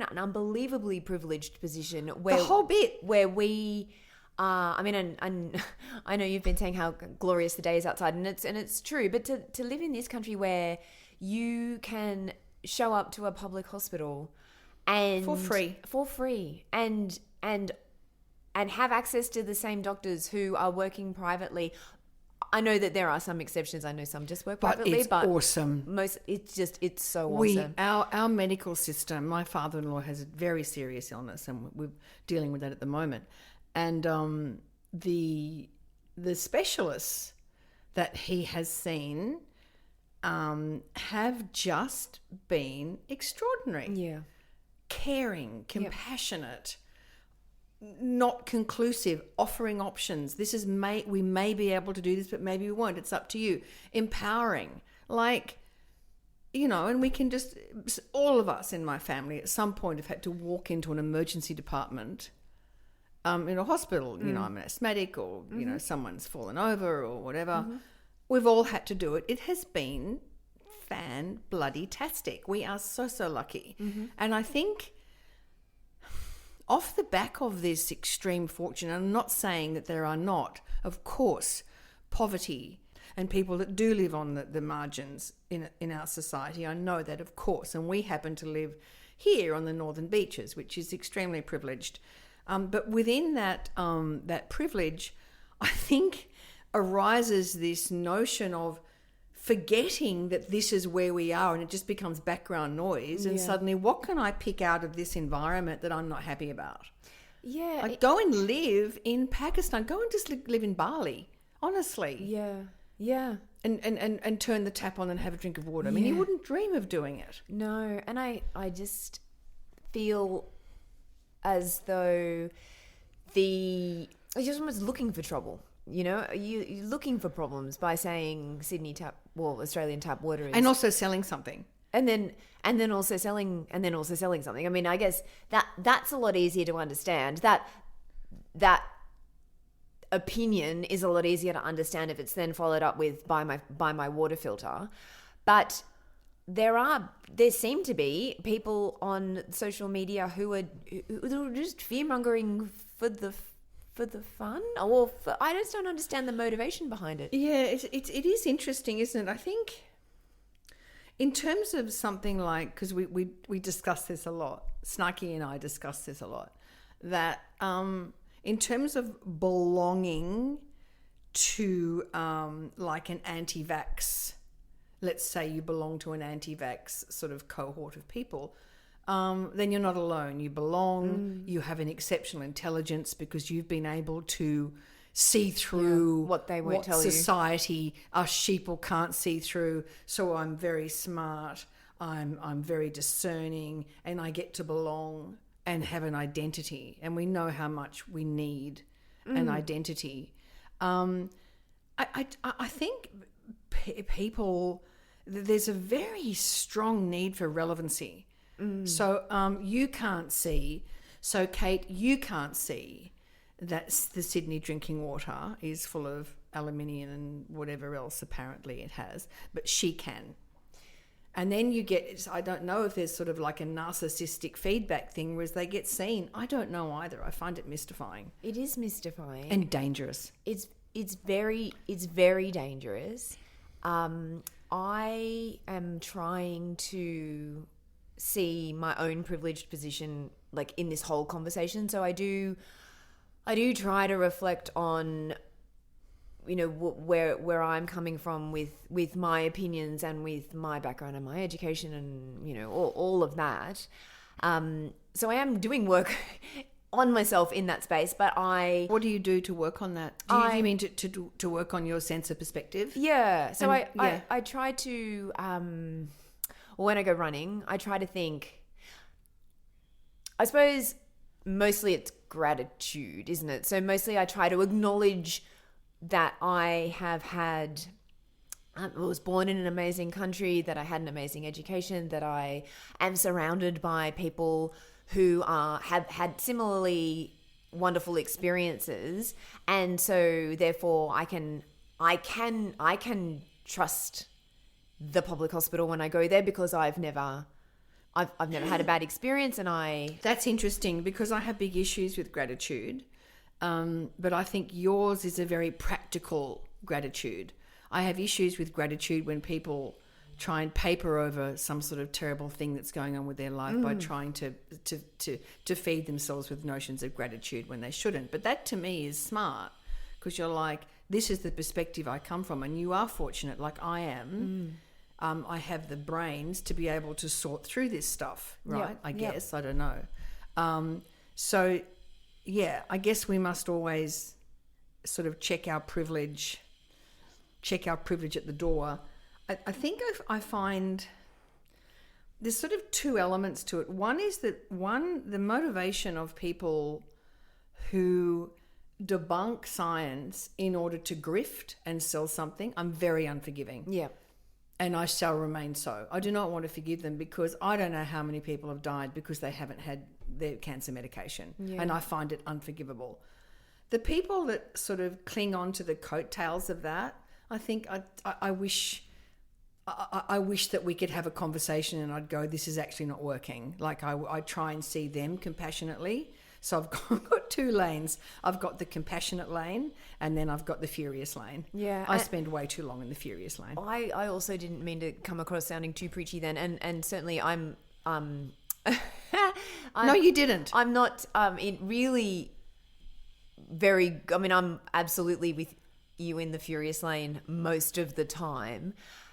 an unbelievably privileged position where the whole bit where we are. I mean, and I know you've been saying how glorious the day is outside, and it's true. But to live in this country where you can show up to a public hospital and for free and have access to the same doctors who are working privately. I know that there are some exceptions. I know some just work privately, but awesome. It's so awesome. Our medical system. My father-in-law has a very serious illness, and we're dealing with that at the moment. And the specialists that he has seen have just been extraordinary. Yeah. Caring, compassionate, not conclusive, offering options. This is we may be able to do this, but maybe we won't. It's up to you. Empowering, and we can just, all of us in my family at some point have had to walk into an emergency department in a hospital. I'm an asthmatic, or someone's fallen over or whatever. We've all had to do it. It has been fan-bloody-tastic. We are so lucky. And I think off the back of this extreme fortune, I'm not saying that there are not, of course, poverty and people that do live on the margins in our society. I know that, of course, and we happen to live here on the northern beaches, which is extremely privileged. But within that privilege, I think arises this notion of forgetting that this is where we are, and it just becomes background noise. And suddenly, what can I pick out of this environment that I'm not happy about? Yeah. Go and live in Pakistan. Go and just live in Bali, honestly. Yeah. Yeah. And turn the tap on and have a drink of water. I mean, you wouldn't dream of doing it. No. And I just feel as though I just was looking for trouble. You're looking for problems by saying Australian tap water is, and also selling something, and then also selling something. I mean, I guess that's a lot easier to understand. That opinion is a lot easier to understand if it's then followed up with by my water filter. But there seem to be people on social media who are just fear-mongering for the fun, or I just don't understand the motivation behind it. Yeah, it is interesting, isn't it? I think in terms of something like, because we discuss this a lot, Snarky and I discuss this a lot, that in terms of belonging to like an anti-vax, let's say you belong to an anti-vax sort of cohort of people, then you're not alone. You belong, you have an exceptional intelligence because you've been able to see through what they won't tell society, us sheeple can't see through. So I'm very smart, I'm very discerning, and I get to belong and have an identity. And we know how much we need an identity. I think people, there's a very strong need for relevancy. So you can't see. So Kate, you can't see that the Sydney drinking water is full of aluminium and whatever else apparently it has, but she can. And then you get, I don't know if there's sort of like a narcissistic feedback thing, whereas they get seen. I don't know either. I find it mystifying. It is mystifying and dangerous. It's very dangerous. I am trying to see my own privileged position like in this whole conversation. So I do try to reflect on, where I'm coming from with my opinions and with my background and my education and, all of that. So I am doing work on myself in that space, but What do you do to work on that? Do you mean to work on your sense of perspective? Yeah. So I try to, when I go running, I try to think, I suppose mostly it's gratitude, isn't it? So mostly I try to acknowledge that I have had, I was born in an amazing country, that I had an amazing education, that I am surrounded by people who have had similarly wonderful experiences, and so therefore I can trust the public hospital when I go there because I've never had a bad experience, and That's interesting because I have big issues with gratitude, but I think yours is a very practical gratitude. I have issues with gratitude when people try and paper over some sort of terrible thing that's going on with their life by trying to feed themselves with notions of gratitude when they shouldn't. But that to me is smart because you're like, this is the perspective I come from, and you are fortunate like I am. I have the brains to be able to sort through this stuff, right? I guess. I don't know. So, yeah, I guess we must always sort of check our privilege check our privilege at the door. I think I find there's sort of two elements to it. One is the motivation of people who debunk science in order to grift and sell something. I'm very unforgiving. Yeah. And I shall remain so. I do not want to forgive them because I don't know how many people have died because they haven't had their cancer medication. Yeah. And I find it unforgivable. The people that sort of cling on to the coattails of that, I think I wish that we could have a conversation and I'd go, this is actually not working. Like I try and see them compassionately. So I've got two lanes. I've got the compassionate lane and then I've got the furious lane. Yeah. I spend way too long in the furious lane. I also didn't mean to come across sounding too preachy then. And certainly I'm no, you didn't. I'm not it really very, I mean, I'm absolutely with you in the furious lane most of the time.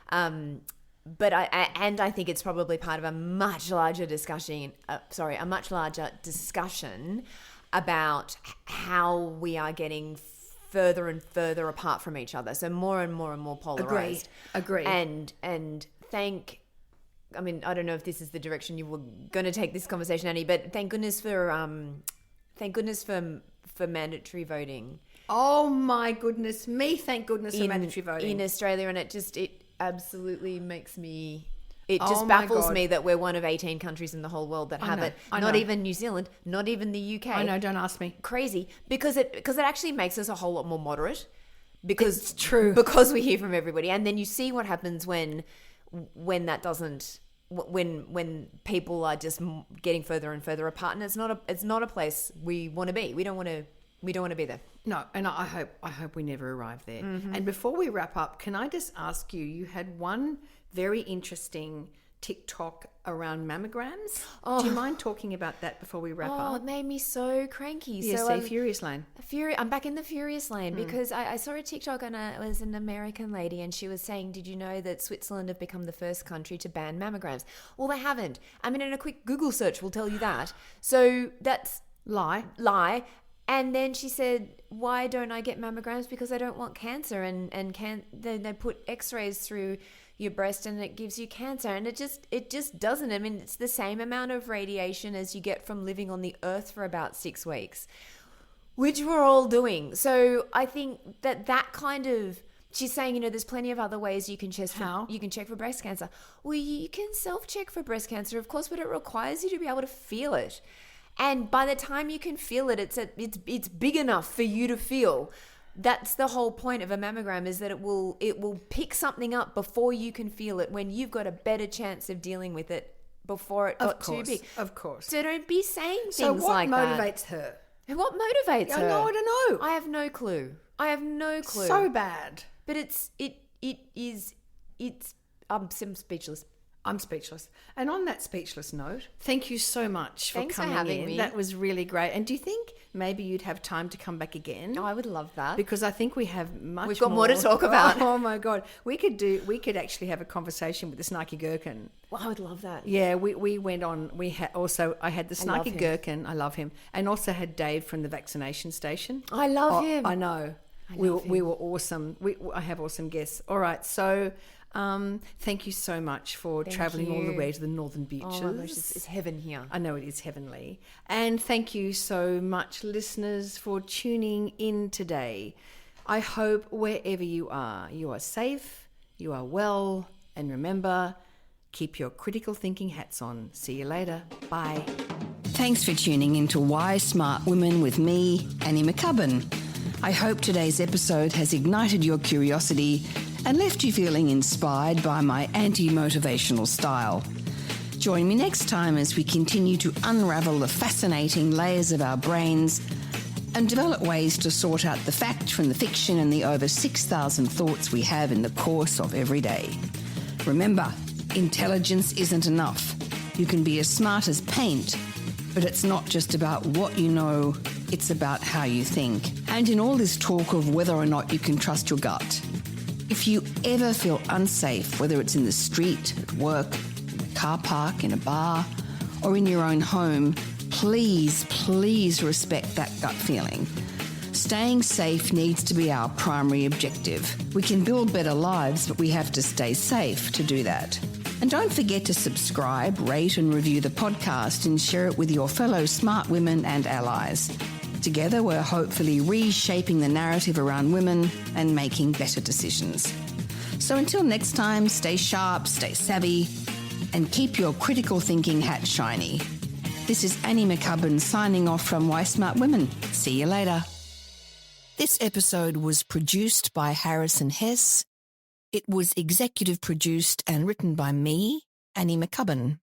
But I think it's probably part of a much larger discussion about how we are getting further and further apart from each other. So more and more and more polarized. Agree. And I mean, I don't know if this is the direction you were going to take this conversation, Annie, but thank goodness for mandatory voting. Oh my goodness me! Thank goodness for mandatory voting in Australia, and it absolutely makes me. It just baffles me that we're one of 18 countries in the whole world that have it. Not even New Zealand, not even the UK. I know. Don't ask me. Crazy, because it actually makes us a whole lot more moderate. Because it's true. Because we hear from everybody, and then you see what happens when that doesn't. When people are just getting further and further apart, and it's not a place we want to be. We don't want to be there. No, and I hope we never arrive there. Mm-hmm. And before we wrap up, can I just ask you? You had one very interesting TikTok around mammograms. Do you mind talking about that before we wrap up? Oh, it made me so cranky. Yes, so furious lane. I'm back in the furious lane because I saw a TikTok and it was an American lady and she was saying, did you know that Switzerland have become the first country to ban mammograms? Well, they haven't. I mean, in a quick Google search will tell you that. So that's lie. And then she said, why don't I get mammograms? Because I don't want cancer. And they put x-rays through your breast and it gives you cancer. And it just doesn't. I mean, it's the same amount of radiation as you get from living on the earth for about 6 weeks, which we're all doing. So I think that kind of, she's saying, there's plenty of other ways you can check for breast cancer. Well, you can self-check for breast cancer, of course, but it requires you to be able to feel it. And by the time you can feel it, it's big enough for you to feel. That's the whole point of a mammogram, is that it will pick something up before you can feel it, when you've got a better chance of dealing with it before it got too big. Of course. So don't be saying things like that. So what motivates her? What motivates her? I don't know. I have no clue. So bad. But I'm speechless. I'm speechless. And on that speechless note, thank you so much for Thanks coming for having in. me. That was really great. And do you think maybe you'd have time to come back again? Oh, I would love that. Because I think we have We've got more to talk about. Oh my God. We could actually have a conversation with the Snarky Gherkin. Well, I would love that. Yeah, we went on. I had the Snarky Gherkin. I love him. And also had Dave from the vaccination station. I love him. I know. We were awesome. I have awesome guests. All right. So thank you so much for travelling all the way to the Northern Beaches. Oh my gosh, it's heaven here. I know it is heavenly. And thank you so much, listeners, for tuning in today. I hope wherever you are safe, you are well, and remember, keep your critical thinking hats on. See you later. Bye. Thanks for tuning into Why Smart Women with me, Annie McCubbin. I hope today's episode has ignited your curiosity and left you feeling inspired by my anti-motivational style. Join me next time as we continue to unravel the fascinating layers of our brains and develop ways to sort out the fact from the fiction and the over 6,000 thoughts we have in the course of every day. Remember, intelligence isn't enough. You can be as smart as paint, but it's not just about what you know, it's about how you think. And in all this talk of whether or not you can trust your gut, if you ever feel unsafe, whether it's in the street, at work, car park, in a bar, or in your own home, please respect that gut feeling. Staying safe needs to be our primary objective. We can build better lives, but we have to stay safe to do that. And don't forget to subscribe, rate and review the podcast and share it with your fellow smart women and allies. Together, we're hopefully reshaping the narrative around women and making better decisions. So until next time, stay sharp, stay savvy, and keep your critical thinking hat shiny. This is Annie McCubbin signing off from Why Smart Women. See you later. This episode was produced by Harrison Hess. It was executive produced and written by me, Annie McCubbin.